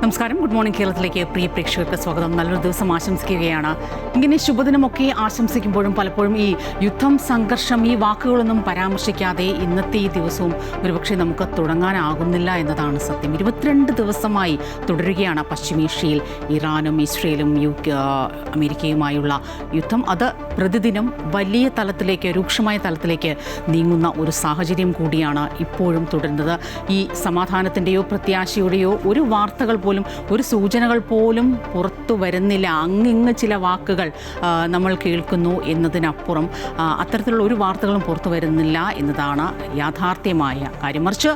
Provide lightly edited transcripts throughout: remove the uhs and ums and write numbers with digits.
നമസ്കാരം. Good morning കേരളത്തിലേക്ക് പ്രിയ പ്രേക്ഷകർക്ക് സ്വാഗതം. നല്ലൊരു ദിവസം ആശംസിക്കുകയാണ്. ഇങ്ങനെ ശുഭദിനമൊക്കെ ആശംസിക്കുമ്പോഴും പലപ്പോഴും ഈ യുദ്ധം, സംഘർഷം, ഈ വാക്കുകളൊന്നും പരാമർശിക്കാതെ ഇന്നത്തെ ഈ ദിവസവും ഒരുപക്ഷെ നമുക്ക് തുടങ്ങാനാകുന്നില്ല എന്നതാണ് സത്യം. 22 ദിവസമായി തുടരുകയാണ് പശ്ചിമേഷ്യയിൽ ഇറാനും ഇസ്രയേലും അമേരിക്കയുമായുള്ള യുദ്ധം. അത് പ്രതിദിനം വലിയ തലത്തിലേക്ക്, രൂക്ഷമായ തലത്തിലേക്ക് നീങ്ങുന്ന ഒരു സാഹചര്യം കൂടിയാണ് ഇപ്പോഴും തുടരുന്നത്. ഈ സമാധാനത്തിൻ്റെയോ പ്രത്യാശയുടെയോ ഒരു വാർത്തകൾ പോലും, ഒരു സൂചനകൾ പോലും പുറത്തു വരുന്നില്ല. അങ്ങിങ്ങ് ചില വാക്കുകൾ നമ്മൾ കേൾക്കുന്നു എന്നതിനപ്പുറം അത്തരത്തിലുള്ള ഒരു വാർത്തകളും പുറത്തു വരുന്നില്ല എന്നതാണ് യാഥാർത്ഥ്യമായ കാര്യം. മറിച്ച്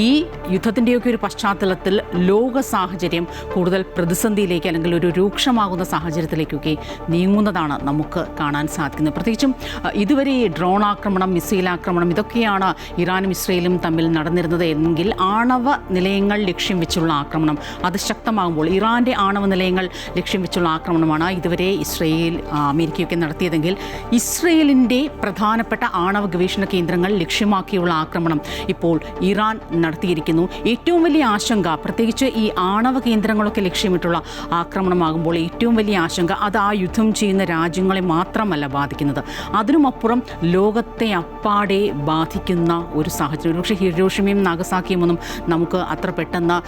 ഈ യുദ്ധത്തിൻ്റെയൊക്കെ ഒരു പശ്ചാത്തലത്തിൽ ലോക സാഹചര്യം കൂടുതൽ പ്രതിസന്ധിയിലേക്ക്, അല്ലെങ്കിൽ ഒരു രൂക്ഷമാകുന്ന സാഹചര്യത്തിലേക്കൊക്കെ നീങ്ങുന്നതാണ് നമുക്ക് കാണാൻ സാധിക്കുന്നത്. പ്രത്യേകിച്ചും ഇതുവരെ ഡ്രോൺ ആക്രമണം, മിസൈൽ ആക്രമണം, ഇതൊക്കെയാണ് ഇറാനും ഇസ്രയേലും തമ്മിൽ നടന്നിരുന്നത് എങ്കിൽ ആണവ നിലയങ്ങൾ ലക്ഷ്യം വെച്ചുള്ള ആക്രമണം അത് ശക്തമാകുമ്പോൾ, ഇറാൻ്റെ ആണവ നിലയങ്ങൾ ലക്ഷ്യം വെച്ചുള്ള ആക്രമണമാണ് ഇതുവരെ ഇസ്രയേൽ, അമേരിക്കയൊക്കെ നടത്തിയതെങ്കിൽ ഇസ്രയേലിൻ്റെ പ്രധാനപ്പെട്ട ആണവ ഗവേഷണ കേന്ദ്രങ്ങൾ ലക്ഷ്യമാക്കിയുള്ള ആക്രമണം ഇപ്പോൾ ഇറാൻ നടത്തിയിരിക്കുന്നു. ഏറ്റവും വലിയ ആശങ്ക, പ്രത്യേകിച്ച് ഈ ആണവ കേന്ദ്രങ്ങളൊക്കെ ലക്ഷ്യമിട്ടുള്ള ആക്രമണമാകുമ്പോൾ ഏറ്റവും വലിയ ആശങ്ക അത് ആ യുദ്ധം ചെയ്യുന്ന രാജ്യങ്ങളെ മാത്രമല്ല ബാധിക്കുന്നത്, അതിനുമപ്പുറം ലോകത്തെ അപ്പാടെ ബാധിക്കുന്ന ഒരു സാഹചര്യം. പക്ഷേ ഹിരോഷിമയും നാഗസാക്കിയും ഒന്നും നമുക്ക് അത്ര പെട്ടെന്ന്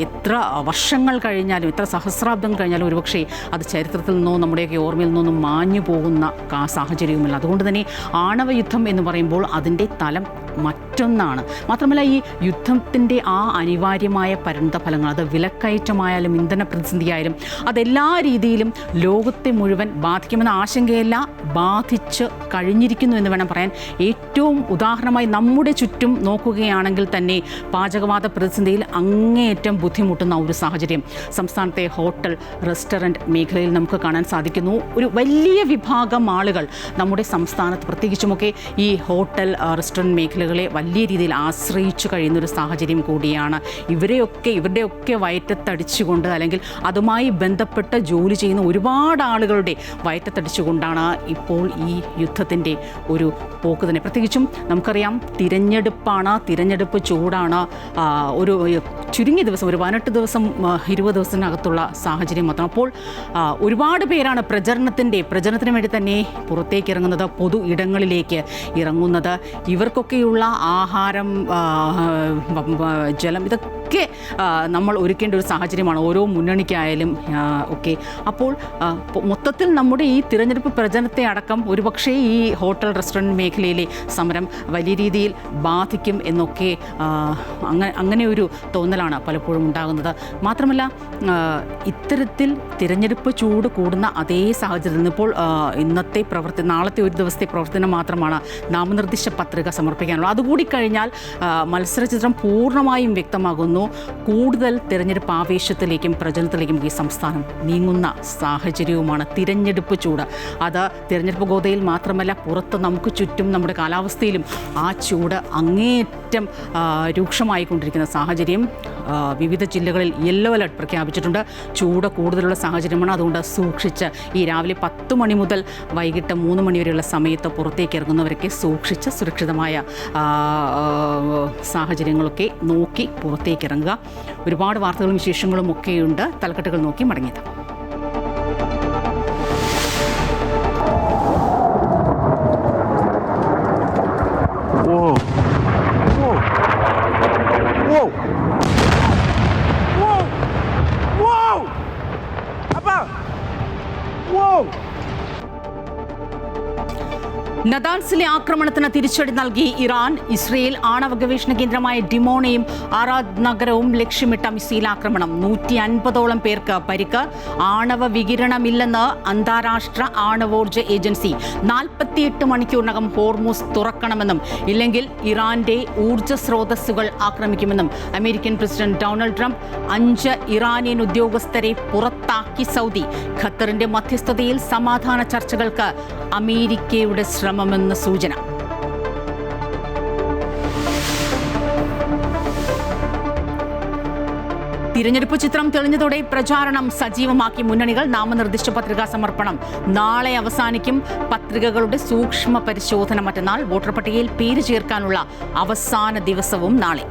എത്ര വർഷങ്ങൾ കഴിഞ്ഞാലും, എത്ര സഹസ്രാബ്ദം കഴിഞ്ഞാലും ഒരുപക്ഷെ അത് ചരിത്രത്തിൽ നിന്നോ നമ്മുടെയൊക്കെ ഓർമ്മയിൽ നിന്നൊന്നും മാഞ്ഞു പോകുന്ന സാഹചര്യവുമില്ല. അതുകൊണ്ട് തന്നെ ആണവ യുദ്ധം എന്ന് പറയുമ്പോൾ അതിൻ്റെ തലം മറ്റൊന്നാണ്. മാത്രമല്ല, ഈ യുദ്ധത്തിൻ്റെ ആ അനിവാര്യമായ പരിണതഫലങ്ങൾ, അത് വിലക്കയറ്റമായാലും ഇന്ധന പ്രതിസന്ധിയായാലും അതെല്ലാ രീതിയിലും ലോകത്തെ മുഴുവൻ ബാധിക്കുമെന്ന ആശങ്കയല്ല, ബാധിച്ച് കഴിഞ്ഞിരിക്കുന്നു എന്ന് വേണം പറയാൻ. ഏറ്റവും ഉദാഹരണമായി നമ്മുടെ ചുറ്റും നോക്കുകയാണെങ്കിൽ തന്നെ പാചകവാത പ്രതിസന്ധിയിൽ അങ്ങേയറ്റം ബുദ്ധിമുട്ടുന്ന ഒരു സാഹചര്യം സംസ്ഥാനത്തെ ഹോട്ടൽ, റെസ്റ്റോറൻറ്റ് മേഖലയിൽ നമുക്ക് കാണാൻ സാധിക്കുന്നു. ഒരു വലിയ വിഭാഗം ആളുകൾ നമ്മുടെ സംസ്ഥാനത്ത് പ്രത്യേകിച്ചുമൊക്കെ ഈ ഹോട്ടൽ, റെസ്റ്റോറൻറ്റ് മേഖലകളെ വലിയ രീതിയിൽ ആശ്രയിച്ചു കഴിയുന്നൊരു സാഹചര്യം കൂടിയാണ്. ഇവരുടെയൊക്കെ വയറ്റത്തടിച്ചുകൊണ്ട്, അല്ലെങ്കിൽ അതുമായി ബന്ധപ്പെട്ട് ജോലി ചെയ്യുന്ന ഒരുപാട് ആളുകളുടെ വയറ്റത്തടിച്ചുകൊണ്ടാണ് ഇപ്പോൾ ഈ യുദ്ധത്തിൻ്റെ ഒരു പോക്ക് തന്നെ. പ്രത്യേകിച്ചും നമുക്കറിയാം, തിരഞ്ഞെടുപ്പ് ചൂടാണ്. ഒരു ചുരുങ്ങിയ ദിവസം, ഒരു 18 ദിവസം 20 ദിവസത്തിനകത്തുള്ള സാഹചര്യം മാത്രം. അപ്പോൾ ഒരുപാട് പേരാണ് പ്രചരണത്തിന് വേണ്ടി തന്നെ പുറത്തേക്ക് ഇറങ്ങുന്നത്, പൊതു ഇടങ്ങളിലേക്ക് ഇറങ്ങുന്നത്. ഇവർക്കൊക്കെയുള്ള ആഹാരം, ജലം, ഇതൊക്കെ നമ്മൾ ഒരുക്കേണ്ട ഒരു സാഹചര്യമാണ് ഓരോ മുന്നണിക്കായാലും ഒക്കെ. അപ്പോൾ മൊത്തത്തിൽ നമ്മുടെ ഈ തിരഞ്ഞെടുപ്പ് പ്രചരണത്തെ അടക്കം ഒരുപക്ഷേ ഈ ഹോട്ടൽ, റെസ്റ്റോറൻറ്റ് മേഖലയിലെ സമരം വലിയ രീതിയിൽ ബാധിക്കും എന്നൊക്കെ അങ്ങനെ ഒരു തോന്നലാണ് പലപ്പോഴും ഉണ്ടാകുന്നത്. മാത്രമല്ല, ഇത്തരത്തിൽ തിരഞ്ഞെടുപ്പ് ചൂട് കൂടുന്ന അതേ സാഹചര്യത്തിൽ ഇപ്പോൾ നാളത്തെ ഒരു ദിവസത്തെ പ്രവർത്തനം മാത്രമാണ് നാമനിർദ്ദേശ പത്രിക സമർപ്പിക്കാനുള്ളത്. അതുകൂടി കഴിഞ്ഞാൽ മത്സരചിത്രം പൂർണ്ണമായും വ്യക്തമാകുന്നു. കൂടുതൽ തിരഞ്ഞെടുപ്പ് ആവേശത്തിലേക്കും പ്രചരണത്തിലേക്കും ഈ സംസ്ഥാനം നീങ്ങുന്ന സാഹചര്യവുമാണ്. തിരഞ്ഞെടുപ്പ് ചൂട് അത് തിരഞ്ഞെടുപ്പ് ഗോതയിൽ മാത്രമല്ല, പുറത്ത് നമുക്ക് ചുറ്റും നമ്മുടെ കാലാവസ്ഥയിലും ആ ചൂട് അങ്ങേയറ്റം രൂക്ഷമായിക്കൊണ്ടിരിക്കുന്ന സാഹചര്യം. വിവിധ ജില്ലകളിൽ യെല്ലോ അലർട്ട് പ്രഖ്യാപിച്ചിട്ടുണ്ട്. ചൂട് കൂടുതലുള്ള സാഹചര്യമാണ്. അതുകൊണ്ട് സൂക്ഷിച്ച് ഈ രാവിലെ 10 മണി മുതൽ വൈകിട്ട് 3 മണി വരെയുള്ള സമയത്ത് പുറത്തേക്ക് ഇറങ്ങുന്നവരൊക്കെ സൂക്ഷിച്ച് സുരക്ഷിതമായ സാഹചര്യങ്ങളൊക്കെ നോക്കി പുറത്തേക്ക് ഇറങ്ങുക. ഒരുപാട് വാർത്തകളും വിശേഷങ്ങളും ഒക്കെയുണ്ട്. തലക്കെട്ടുകൾ നോക്കി മടങ്ങിയത്. നദാൻസിലെ ആക്രമണത്തിന് തിരിച്ചടി നൽകി ഇറാൻ. ഇസ്രയേൽ ആണവ ഗവേഷണ കേന്ദ്രമായ ഡിമോണയും ആറാദ് നഗരവും ലക്ഷ്യമിട്ട മിസൈൽ ആക്രമണം. 150ഓളം പേർക്ക് പരിക്ക്. ആണവ വികിരണമില്ലെന്ന് അന്താരാഷ്ട്ര ആണവോർജ ഏജൻസി. 48 മണിക്കൂറിനകം ഹോർമുസ് തുറക്കണമെന്നും ഇല്ലെങ്കിൽ ഇറാന്റെ ഊർജ്ജ സ്രോതസ്സുകൾ ആക്രമിക്കുമെന്നും American president Donald Trump. 5 Iranian ഉദ്യോഗസ്ഥരെ പുറത്താക്കി സൗദി. ഖത്തറിന്റെ മധ്യസ്ഥതയിൽ സമാധാന ചർച്ചകൾക്ക് അമേരിക്കയുടെ ശ്രമമെന്ന് സൂചന. തിരഞ്ഞെടുപ്പ് ചിത്രം തെളിഞ്ഞതോടെ പ്രചാരണം സജീവമാക്കി മുന്നണികൾ. നാമനിർദ്ദേശ പത്രികാ സമർപ്പണം നാളെ അവസാനിക്കും. പത്രികകളുടെ സൂക്ഷ്മ പരിശോധന മറ്റന്നാൾ. വോട്ടർ പട്ടികയിൽ പേര് ചേർക്കാനുള്ള അവസാന ദിവസവും നാളെ.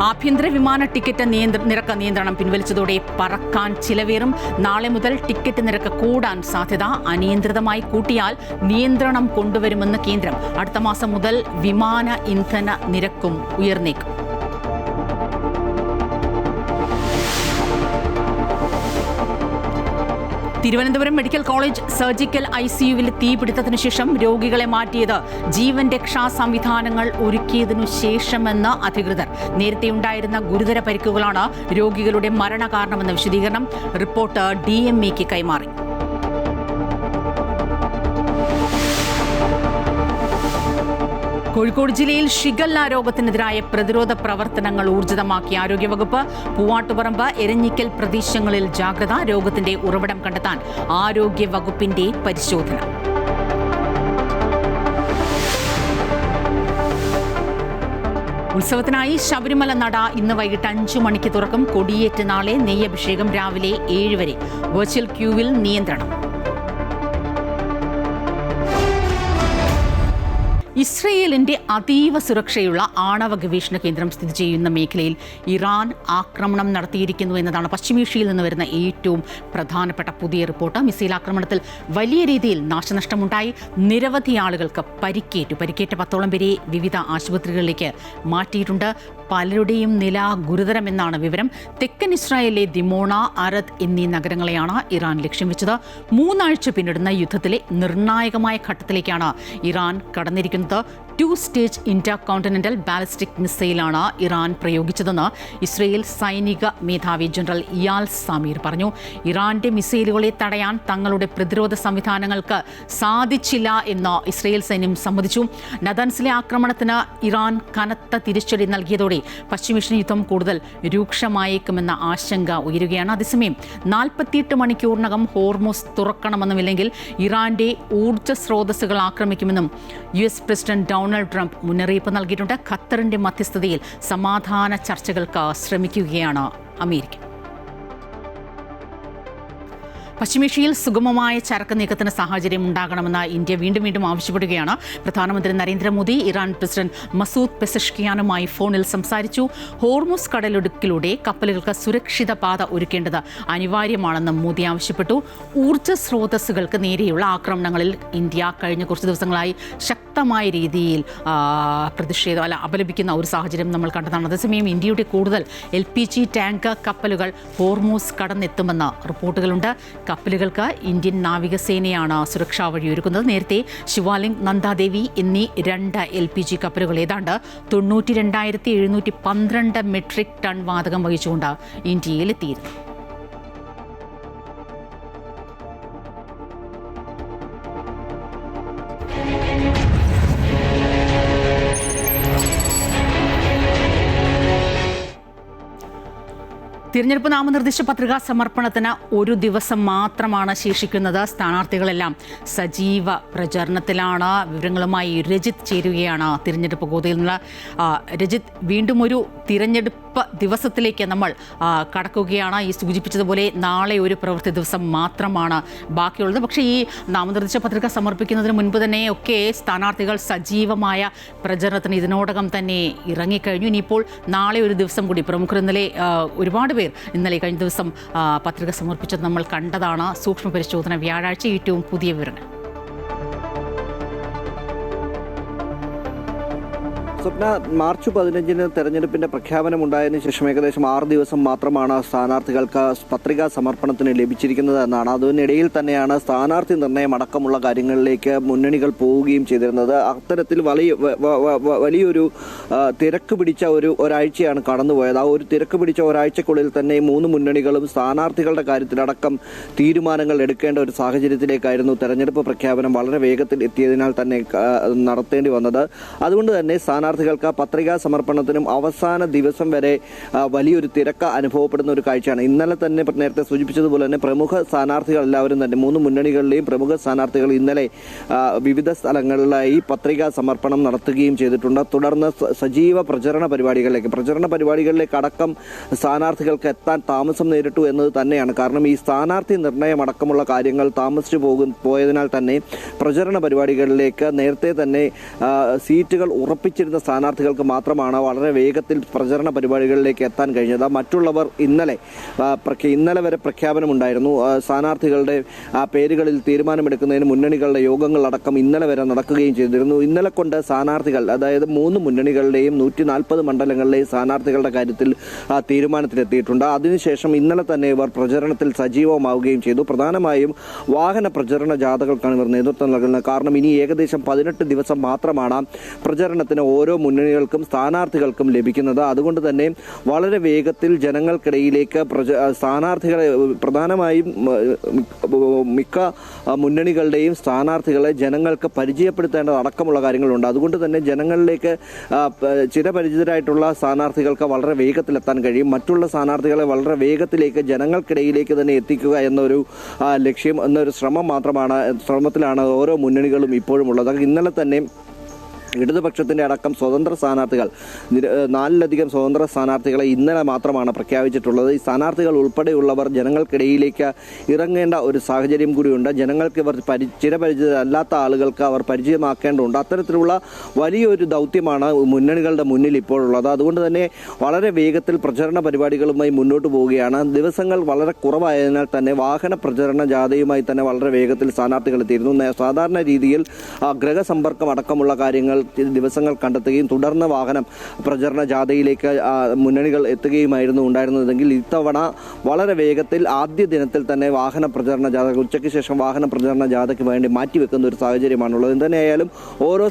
ആഭ്യന്തര വിമാന ടിക്കറ്റ് നിരക്ക് നിയന്ത്രണം പിൻവലിച്ചതോടെ പറക്കാൻ ചിലവേറും. നാളെ മുതൽ ടിക്കറ്റ് നിരക്ക് കൂടാൻ സാധ്യത. അനിയന്ത്രിതമായി കൂട്ടിയാൽ നിയന്ത്രണം കൊണ്ടുവരുമെന്ന് കേന്ദ്രം. അടുത്ത മാസം മുതൽ വിമാന ഇന്ധന നിരക്കും ഉയർന്നേക്കും. തിരുവനന്തപുരം മെഡിക്കൽ കോളേജ് സർജിക്കൽ ICUവിൽ തീപിടുത്തത്തിനു ശേഷം രോഗികളെ മാറ്റിയത് ജീവൻ രക്ഷാ സംവിധാനങ്ങൾ ഒരുക്കിയതിനു ശേഷമെന്ന് അധികൃതർ. നേരത്തെയുണ്ടായിരുന്ന ഗുരുതര പരിക്കുകളാണ് രോഗികളുടെ മരണകാരണമെന്ന വിശദീകരണം റിപ്പോർട്ട് DMEക്ക് കൈമാറി. കോഴിക്കോട് ജില്ലയിൽ ഷിഗല്ല രോഗത്തിനെതിരായ പ്രതിരോധ പ്രവർത്തനങ്ങൾ ഊർജിതമാക്കി ആരോഗ്യവകുപ്പ്. പൂവാട്ടുപറമ്പ്, എരഞ്ഞിക്കൽ പ്രദേശങ്ങളിൽ ജാഗ്രത. രോഗത്തിന്റെ ഉറവിടം കണ്ടെത്താൻ ആരോഗ്യവകുപ്പിന്റെ പരിശോധന. ഉത്സവത്തിനായി ശബരിമല നട ഇന്ന് വൈകിട്ട് 5 മണിക്ക് തുറക്കും. കൊടിയേറ്റ് നാളെ. നെയ്യഭിഷേകം രാവിലെ 7 വരെ. വെർച്വൽ ക്യൂവിൽ നിയന്ത്രണം. ഇസ്രയേലിന്റെ അതീവ സുരക്ഷയുള്ള ആണവ ഗവേഷണ കേന്ദ്രം സ്ഥിതി ചെയ്യുന്ന മേഖലയിൽ ഇറാൻ ആക്രമണം നടത്തിയിരിക്കുന്നു എന്നതാണ് പശ്ചിമേഷ്യയിൽ നിന്ന് വരുന്ന ഏറ്റവും പ്രധാനപ്പെട്ട പുതിയ റിപ്പോർട്ട്. മിസൈൽ ആക്രമണത്തിൽ വലിയ രീതിയിൽ നാശനഷ്ടമുണ്ടായി. നിരവധി ആളുകൾക്ക് പരിക്കേറ്റു. പരിക്കേറ്റ 10ഓളം പേരെ വിവിധ ആശുപത്രികളിലേക്ക് മാറ്റിയിട്ടുണ്ട്. പലരുടെയും നില ഗുരുതരമെന്നാണ് വിവരം. തെക്കൻ ഇസ്രായേലിലെ ദിമോണ, അരദ് എന്നീ നഗരങ്ങളെയാണ് ഇറാൻ ലക്ഷ്യം വെച്ചത്. 3 ആഴ്ച പിന്നിടുന്ന യുദ്ധത്തിലെ നിർണായകമായ ഘട്ടത്തിലേക്കാണ് ഇറാൻ കടന്നിരിക്കുന്നത്. 2 സ്റ്റേജ് ഇന്റർ കോണ്ടിനെന്റൽ ബാലിസ്റ്റിക് മിസൈലാണ് ഇറാൻ പ്രയോഗിച്ചതെന്ന് ഇസ്രയേൽ സൈനിക മേധാവി ജനറൽ ഇയാൽ സമീർ പറഞ്ഞു. ഇറാന്റെ മിസൈലുകളെ തടയാൻ തങ്ങളുടെ പ്രതിരോധ സംവിധാനങ്ങൾക്ക് സാധിച്ചില്ല എന്ന് ഇസ്രയേൽ സൈന്യം സമ്മതിച്ചു. നദാൻസിലെ ആക്രമണത്തിന് ഇറാൻ കനത്ത തിരിച്ചടി നൽകിയതോടെ പശ്ചിമേഷ്യൻ യുദ്ധം കൂടുതൽ രൂക്ഷമായേക്കുമെന്ന ആശങ്ക ഉയരുകയാണ്. അതേസമയം 48 മണിക്കൂറിനകം ഹോർമുസ് തുറക്കണമെന്നുമില്ലെങ്കിൽ ഇറാന്റെ ഊർജ്ജ സ്രോതസ്സുകൾ ആക്രമിക്കുമെന്നും US പ്രസിഡന്റ് ഡൊണാൾഡ് ട്രംപ് മുന്നറിയിപ്പ് നൽകിയിട്ടുണ്ട്. ഖത്തറിന്റെ മധ്യസ്ഥതയിൽ സമാധാന ചർച്ചകൾക്ക് ശ്രമിക്കുകയാണ് അമേരിക്ക. പശ്ചിമേഷ്യയിൽ സുഗമമായ ചരക്ക് നീക്കത്തിന് സാഹചര്യം ഉണ്ടാകണമെന്ന് ഇന്ത്യ വീണ്ടും ആവശ്യപ്പെടുകയാണ്. പ്രധാനമന്ത്രി നരേന്ദ്രമോദി ഇറാൻ പ്രസിഡന്റ് മസൂദ് പെസഷ്കിയാനുമായി ഫോണിൽ സംസാരിച്ചു. ഹോർമുസ് കടലിടുക്കിലൂടെ കപ്പലുകൾക്ക് സുരക്ഷിത പാത ഒരുക്കേണ്ടത് അനിവാര്യമാണെന്ന് മോദി ആവശ്യപ്പെട്ടു. ഊർജ്ജ സ്രോതസ്സുകൾക്ക് നേരെയുള്ള ആക്രമണങ്ങളിൽ ഇന്ത്യ കഴിഞ്ഞ കുറച്ച് ദിവസങ്ങളായി ശക്തമായ രീതിയിൽ അപലപിക്കുന്ന ഒരു സാഹചര്യം നമ്മൾ കണ്ടതാണ്. അതേസമയം ഇന്ത്യയുടെ കൂടുതൽ LPG ടാങ്ക് കപ്പലുകൾ ഹോർമുസ് കടന്നെത്തുമെന്ന് റിപ്പോർട്ടുകളുണ്ട്. കപ്പലുകൾക്ക് ഇന്ത്യൻ നാവികസേനയാണ് സുരക്ഷാ വഴിയൊരുക്കുന്നത്. നേരത്തെ ശിവാലിംഗ്, നന്ദാദേവി എന്നീ 2 LPG കപ്പലുകൾ ഏതാണ്ട് 92,712 മെട്രിക് ടൺ വാതകം വഹിച്ചുകൊണ്ട് ഇന്ത്യയിലെത്തിയിരുന്നു. തിരഞ്ഞെടുപ്പ് നാമനിർദ്ദേശ പത്രികാ സമർപ്പണത്തിന് ഒരു ദിവസം മാത്രമാണ് ശേഷിക്കുന്നത്. സ്ഥാനാർത്ഥികളെല്ലാം സജീവ പ്രചരണത്തിലാണ്. വിവരങ്ങളുമായി രജിത് ചേരുകയാണ് തിരഞ്ഞെടുപ്പ് ഗോതയിൽ നിന്ന്. രജിത്, വീണ്ടും ഒരു തിരഞ്ഞെടുപ്പ് ദിവസത്തിലേക്ക് നമ്മൾ കടക്കുകയാണ്. ഈ സൂചിപ്പിച്ചതുപോലെ നാളെ ഒരു പ്രവൃത്തി ദിവസം മാത്രമാണ് ബാക്കിയുള്ളത്. പക്ഷേ ഈ നാമനിർദ്ദേശ പത്രിക സമർപ്പിക്കുന്നതിന് മുൻപ് തന്നെ ഒക്കെ സ്ഥാനാർത്ഥികൾ സജീവമായ പ്രചരണത്തിന് ഇതിനോടകം തന്നെ ഇറങ്ങിക്കഴിഞ്ഞു. ഇനിയിപ്പോൾ നാളെ ഒരു ദിവസം കൂടി പ്രമുഖർ ഒരുപാട് പേർ ഇന്നലെ കഴിഞ്ഞ ദിവസം പത്രിക സമർപ്പിച്ചത് നമ്മൾ കണ്ടതാണ്. സൂക്ഷ്മ പരിശോധന വ്യാഴാഴ്ച. ഏറ്റവും പുതിയ വിവരങ്ങൾ. സ്വപ്ന, മാർച്ച് 15-ന് തെരഞ്ഞെടുപ്പിന്റെ പ്രഖ്യാപനം ഉണ്ടായതിനു ശേഷം ഏകദേശം 6 ദിവസം മാത്രമാണ് സ്ഥാനാർത്ഥികൾക്ക് പത്രികാ സമർപ്പണത്തിന് ലഭിച്ചിരിക്കുന്നത് എന്നാണ്. അതിനിടയിൽ തന്നെയാണ് സ്ഥാനാർത്ഥി നിർണയം അടക്കമുള്ള കാര്യങ്ങളിലേക്ക് മുന്നണികൾ പോവുകയും ചെയ്തിരുന്നത്. അത്തരത്തിൽ വലിയൊരു തിരക്ക് പിടിച്ച ഒരാഴ്ചയാണ് കടന്നുപോയത്. ആ ഒരു തിരക്ക് പിടിച്ച ഒരാഴ്ചക്കുള്ളിൽ തന്നെ 3 മുന്നണികളും സ്ഥാനാർത്ഥികളുടെ കാര്യത്തിലടക്കം തീരുമാനങ്ങൾ എടുക്കേണ്ട ഒരു സാഹചര്യത്തിലേക്കായിരുന്നു തെരഞ്ഞെടുപ്പ് പ്രഖ്യാപനം വളരെ വേഗത്തിൽ എത്തിയതിനാൽ തന്നെ നടത്തേണ്ടി വന്നത്. അതുകൊണ്ട് തന്നെ സ്ഥാനാർത്ഥികൾക്ക് പത്രികാ സമർപ്പണത്തിനും അവസാന ദിവസം വരെ വലിയൊരു തിരക്ക് അനുഭവപ്പെടുന്ന ഒരു കാഴ്ചയാണ്. ഇന്നലെ തന്നെ നേരത്തെ സൂചിപ്പിച്ചതുപോലെ തന്നെ പ്രമുഖ സ്ഥാനാർത്ഥികൾ എല്ലാവരും തന്നെ 3 മുന്നണികളിലെയും പ്രമുഖ സ്ഥാനാർത്ഥികൾ ഇന്നലെ വിവിധ സ്ഥലങ്ങളിലായി പത്രികാ സമർപ്പണം നടത്തുകയും ചെയ്തിട്ടുണ്ട്. തുടർന്ന് സജീവ പ്രചരണ പരിപാടികളിലേക്ക് അടക്കം സ്ഥാനാർത്ഥികൾക്ക് എത്താൻ താമസം നേരിട്ടു എന്നത് തന്നെയാണ്. കാരണം ഈ സ്ഥാനാർത്ഥി നിർണയം അടക്കമുള്ള കാര്യങ്ങൾ താമസിച്ചു പോയതിനാൽ തന്നെ പ്രചരണ പരിപാടികളിലേക്ക് നേരത്തെ തന്നെ സീറ്റുകൾ ഉറപ്പിച്ചിരുന്ന സ്ഥാനാർത്ഥികൾക്ക് മാത്രമാണ് വളരെ വേഗത്തിൽ പ്രചരണ പരിപാടികളിലേക്ക് എത്താൻ കഴിഞ്ഞത്. മറ്റുള്ളവർ ഇന്നലെ വരെ പ്രഖ്യാപനമുണ്ടായിരുന്നു. സ്ഥാനാർത്ഥികളുടെ പേരുകളിൽ തീരുമാനമെടുക്കുന്നതിന് മുന്നണികളുടെ യോഗങ്ങളടക്കം ഇന്നലെ വരെ നടക്കുകയും ചെയ്തിരുന്നു. ഇന്നലെ കൊണ്ട് സ്ഥാനാർത്ഥികൾ, അതായത് 3 മുന്നണികളുടെയും 140 മണ്ഡലങ്ങളിലെയും സ്ഥാനാർത്ഥികളുടെ കാര്യത്തിൽ തീരുമാനത്തിലെത്തിയിട്ടുണ്ട്. അതിനുശേഷം ഇന്നലെ തന്നെ ഇവർ പ്രചരണത്തിൽ സജീവമാവുകയും ചെയ്തു. പ്രധാനമായും വാഹന പ്രചരണ ജാഥകൾക്കാണ് ഇവർ നേതൃത്വം നൽകുന്നത്. കാരണം ഇനി ഏകദേശം 18 ദിവസം മാത്രമാണ് പ്രചരണത്തിന് ഓരോ മുന്നണികൾക്കും സ്ഥാനാർത്ഥികൾക്കും ലഭിക്കുന്നത്. അതുകൊണ്ട് തന്നെ വളരെ വേഗത്തിൽ ജനങ്ങൾക്കിടയിലേക്ക് സ്ഥാനാർത്ഥികളെ, പ്രധാനമായും മിക്ക മുന്നണികളുടെയും സ്ഥാനാർത്ഥികളെ ജനങ്ങൾക്ക് പരിചയപ്പെടുത്തേണ്ടത് അടക്കമുള്ള കാര്യങ്ങളുണ്ട്. അതുകൊണ്ട് തന്നെ ജനങ്ങളിലേക്ക് ചിരപരിചിതരായിട്ടുള്ള സ്ഥാനാർത്ഥികൾക്ക് വളരെ വേഗത്തിലെത്താൻ കഴിയും. മറ്റുള്ള സ്ഥാനാർത്ഥികളെ വളരെ വേഗത്തിലേക്ക് ജനങ്ങൾക്കിടയിലേക്ക് തന്നെ എത്തിക്കുക എന്നൊരു ലക്ഷ്യം, എന്നൊരു ശ്രമത്തിലാണ് ഓരോ മുന്നണികളും ഇപ്പോഴും ഉള്ളത്. ഇന്നലെ തന്നെ ഇടതുപക്ഷത്തിന്റെ അടക്കം സ്വതന്ത്ര സ്ഥാനാർത്ഥികൾ, 4ലധികം സ്വതന്ത്ര സ്ഥാനാർത്ഥികളെ ഇന്നലെ മാത്രമാണ് പ്രഖ്യാപിച്ചിട്ടുള്ളത്. ഈ സ്ഥാനാർത്ഥികൾ ഉൾപ്പെടെയുള്ളവർ ജനങ്ങൾക്കിടയിലേക്ക് ഇറങ്ങേണ്ട ഒരു സാഹചര്യം കൂടിയുണ്ട്. ജനങ്ങൾക്ക് ഇവർ ചിരപരിചിതരല്ലാത്ത ആളുകൾക്ക് അവർ പരിചയമാക്കേണ്ടതുണ്ട്. അത്തരത്തിലുള്ള വലിയൊരു ദൗത്യമാണ് മുന്നണികളുടെ മുന്നിൽ ഇപ്പോഴുള്ളത്. അതുകൊണ്ട് തന്നെ വളരെ വേഗത്തിൽ പ്രചരണ പരിപാടികളുമായി മുന്നോട്ട് പോവുകയാണ്. ദിവസങ്ങൾ വളരെ കുറവായതിനാൽ തന്നെ വാഹന പ്രചരണ ജാഥയുമായി തന്നെ വളരെ വേഗത്തിൽ സ്ഥാനാർത്ഥികൾ എത്തിയിരുന്നു. സാധാരണ രീതിയിൽ ഗൃഹസമ്പർക്കം അടക്കമുള്ള കാര്യങ്ങൾ ദിവസങ്ങൾ കണ്ടെത്തുകയും തുടർന്ന് വാഹന പ്രചരണ ജാഥയിലേക്ക് മുന്നണികൾ എത്തുകയുമായിരുന്നു ഉണ്ടായിരുന്നതെങ്കിൽ ഇത്തവണ വളരെ വേഗത്തിൽ ആദ്യ ദിനത്തിൽ തന്നെ വാഹന പ്രചരണ ജാഥ, ഉച്ചയ്ക്ക് ശേഷം വാഹന പ്രചരണ ജാഥയ്ക്ക് വേണ്ടി മാറ്റിവെക്കുന്ന ഒരു സാഹചര്യമാണുള്ളത്. എന്തുതന്നെയായാലും ഓരോ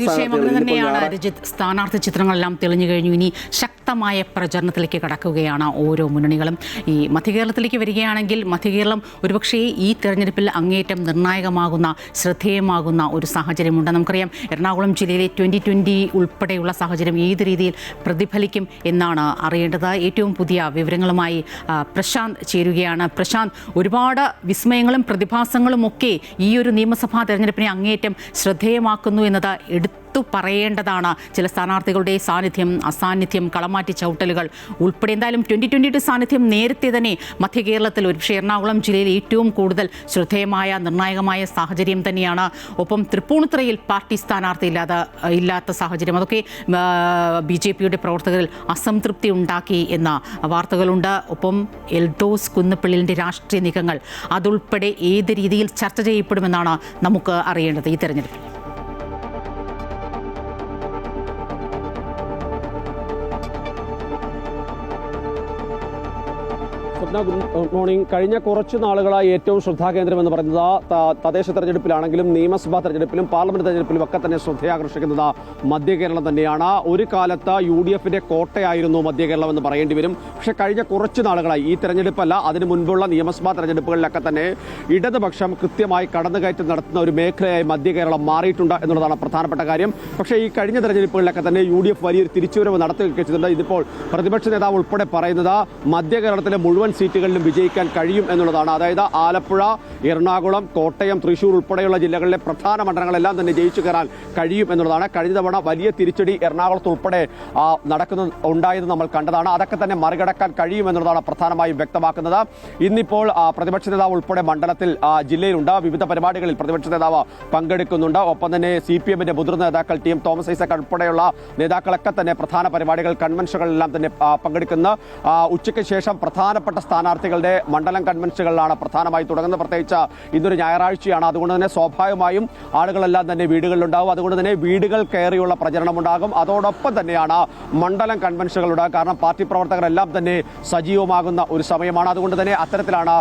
സ്ഥാനാർത്ഥി ചിത്രങ്ങളെല്ലാം തെളിഞ്ഞു കഴിഞ്ഞു. ഇനി ശക്തമായ പ്രചരണത്തിലേക്ക് കടക്കുകയാണ് ഓരോ മുന്നണികളും. ഈ മധ്യകേരളത്തിലേക്ക് വരികയാണെങ്കിൽ മധ്യകേരളം ഒരുപക്ഷേ ഈ തെരഞ്ഞെടുപ്പിൽ അങ്ങേയറ്റം നിർണായകമാകുന്ന, ശ്രദ്ധേയമാകുന്ന ഒരു സാഹചര്യമുണ്ട്. നമുക്കറിയാം എറണാകുളം ജില്ലയിലെ 2020 ഉൾപ്പെടെയുള്ള സാഹചര്യം ഏത് രീതിയിൽ പ്രതിഫലിക്കും എന്നാണ് അറിയേണ്ടത്. ഏറ്റവും പുതിയ വിവരങ്ങളുമായി പ്രശാന്ത് ചേരുകയാണ്. പ്രശാന്ത്, ഒരുപാട് വിസ്മയങ്ങളും പ്രതിഭാസങ്ങളും ഒക്കെ ഈ ഒരു നിയമസഭാ തെരഞ്ഞെടുപ്പിനെ അങ്ങേയറ്റം ശ്രദ്ധേയമാക്കുന്നു എന്നത് പറയേണ്ടതാണ്. ചില സ്ഥാനാർത്ഥികളുടെ സാന്നിധ്യം, അസാന്നിധ്യം, കളമാറ്റി ചവിട്ടലുകൾ ഉൾപ്പെടെ എന്തായാലും 2020 സാന്നിധ്യം നേരത്തെ തന്നെ മധ്യ കേരളത്തിൽ, ഒരുപക്ഷെ എറണാകുളം ജില്ലയിൽ ഏറ്റവും കൂടുതൽ ശ്രദ്ധേയമായ നിർണായകമായ സാഹചര്യം തന്നെയാണ്. ഒപ്പം തൃപ്പൂണിത്തുറയിൽ പാർട്ടി സ്ഥാനാർത്ഥി ഇല്ലാത്ത സാഹചര്യം, അതൊക്കെ BJPയുടെ പ്രവർത്തകരിൽ അസംതൃപ്തി ഉണ്ടാക്കി എന്ന വാർത്തകളുണ്ട്. ഒപ്പം എൽദോസ് കുന്നപ്പള്ളിയുടെ രാഷ്ട്രീയ നീക്കങ്ങൾ അതുൾപ്പെടെ ഏത് രീതിയിൽ ചർച്ച ചെയ്യപ്പെടുമെന്നാണ് നമുക്ക് അറിയേണ്ടത് ഈ തെരഞ്ഞെടുപ്പിൽ? Good morning. കഴിഞ്ഞ കുറച്ച് നാളുകളായി ഏറ്റവും ശ്രദ്ധാകേന്ദ്രം എന്ന് പറയുന്നത് തദ്ദേശ തെരഞ്ഞെടുപ്പിലാണെങ്കിലും നിയമസഭാ തെരഞ്ഞെടുപ്പിലും പാർലമെന്റ് തെരഞ്ഞെടുപ്പിലും ഒക്കെ തന്നെ ശ്രദ്ധയാകർഷിക്കുന്നത് മധ്യ കേരളം തന്നെയാണ്. ഒരു കാലത്ത് UDFന്റെ കോട്ടയായിരുന്നു മധ്യ കേരളം എന്ന് പറയേണ്ടി വരും. പക്ഷേ കഴിഞ്ഞ കുറച്ച് നാളുകളായി, ഈ തെരഞ്ഞെടുപ്പല്ല അതിന് മുൻപുള്ള നിയമസഭാ തെരഞ്ഞെടുപ്പുകളിലൊക്കെ തന്നെ ഇടതുപക്ഷം കൃത്യമായി കടന്നുകയറ്റം നടത്തുന്ന ഒരു മേഖലയായി മധ്യ കേരളം മാറിയിട്ടുണ്ട് എന്നുള്ളതാണ് പ്രധാനപ്പെട്ട കാര്യം. പക്ഷേ ഈ കഴിഞ്ഞ തെരഞ്ഞെടുപ്പുകളിലൊക്കെ തന്നെ UDF വലിയൊരു തിരിച്ചുവരവ് നടത്തിവെച്ചിട്ടുണ്ട്. ഇതിപ്പോൾ പ്രതിപക്ഷ നേതാവ് ഉൾപ്പെടെ പറയുന്നത് മധ്യ കേരളത്തിലെ മുഴുവൻ സീറ്റുകളിലും വിജയിക്കാൻ കഴിയും എന്നുള്ളതാണ്. അതായത് ആലപ്പുഴ, എറണാകുളം, കോട്ടയം, തൃശ്ശൂർ ഉൾപ്പെടെയുള്ള ജില്ലകളിലെ പ്രധാന മണ്ഡലങ്ങളെല്ലാം തന്നെ ജയിച്ചു കയറാൻ കഴിയും എന്നുള്ളതാണ്. കഴിഞ്ഞ തവണ വലിയ തിരിച്ചടി എറണാകുളത്ത് ഉൾപ്പെടെ ഉണ്ടായത് നമ്മൾ കണ്ടതാണ്. അതൊക്കെ തന്നെ മറികടക്കാൻ കഴിയും എന്നുള്ളതാണ് പ്രധാനമായും വ്യക്തമാക്കുന്നത്. ഇന്നിപ്പോൾ പ്രതിപക്ഷ നേതാവ് ഉൾപ്പെടെ മണ്ഡലത്തിൽ ജില്ലയിലുണ്ട്. വിവിധ പരിപാടികളിൽ പ്രതിപക്ഷ നേതാവ് പങ്കെടുക്കുന്നുണ്ട്. ഒപ്പം തന്നെ CPMന്റെ മുതിർന്ന നേതാക്കൾ TM തോമസ് ഐസക് ഉൾപ്പെടെയുള്ള നേതാക്കളൊക്കെ തന്നെ പ്രധാന പരിപാടികൾ, കൺവെൻഷനുകളെല്ലാം തന്നെ പങ്കെടുക്കുന്ന ഉച്ചയ്ക്ക് ശേഷം പ്രധാനപ്പെട്ട സ്ഥാനാർത്ഥികളുടെ മണ്ഡലം കൺവെൻഷനുകളിലാണ് പ്രധാനമായി തുടങ്ങുന്നത്. പ്രത്യേകിച്ച് ഇന്നൊരു ഞായറാഴ്ചയാണ്. അതുകൊണ്ട് തന്നെ സ്വാഭാവികമായും ആളുകളെല്ലാം തന്നെ വീടുകളിലുണ്ടാകും. അതുകൊണ്ട് തന്നെ വീടുകൾ കയറിയുള്ള പ്രചരണമുണ്ടാകും. അതോടൊപ്പം തന്നെയാണ് മണ്ഡലം കൺവെൻഷനുകളുണ്ടാകും. കാരണം പാർട്ടി പ്രവർത്തകരെല്ലാം തന്നെ സജീവമാകുന്ന ഒരു സമയമാണ്. അതുകൊണ്ട് തന്നെ അത്തരത്തിലാണ്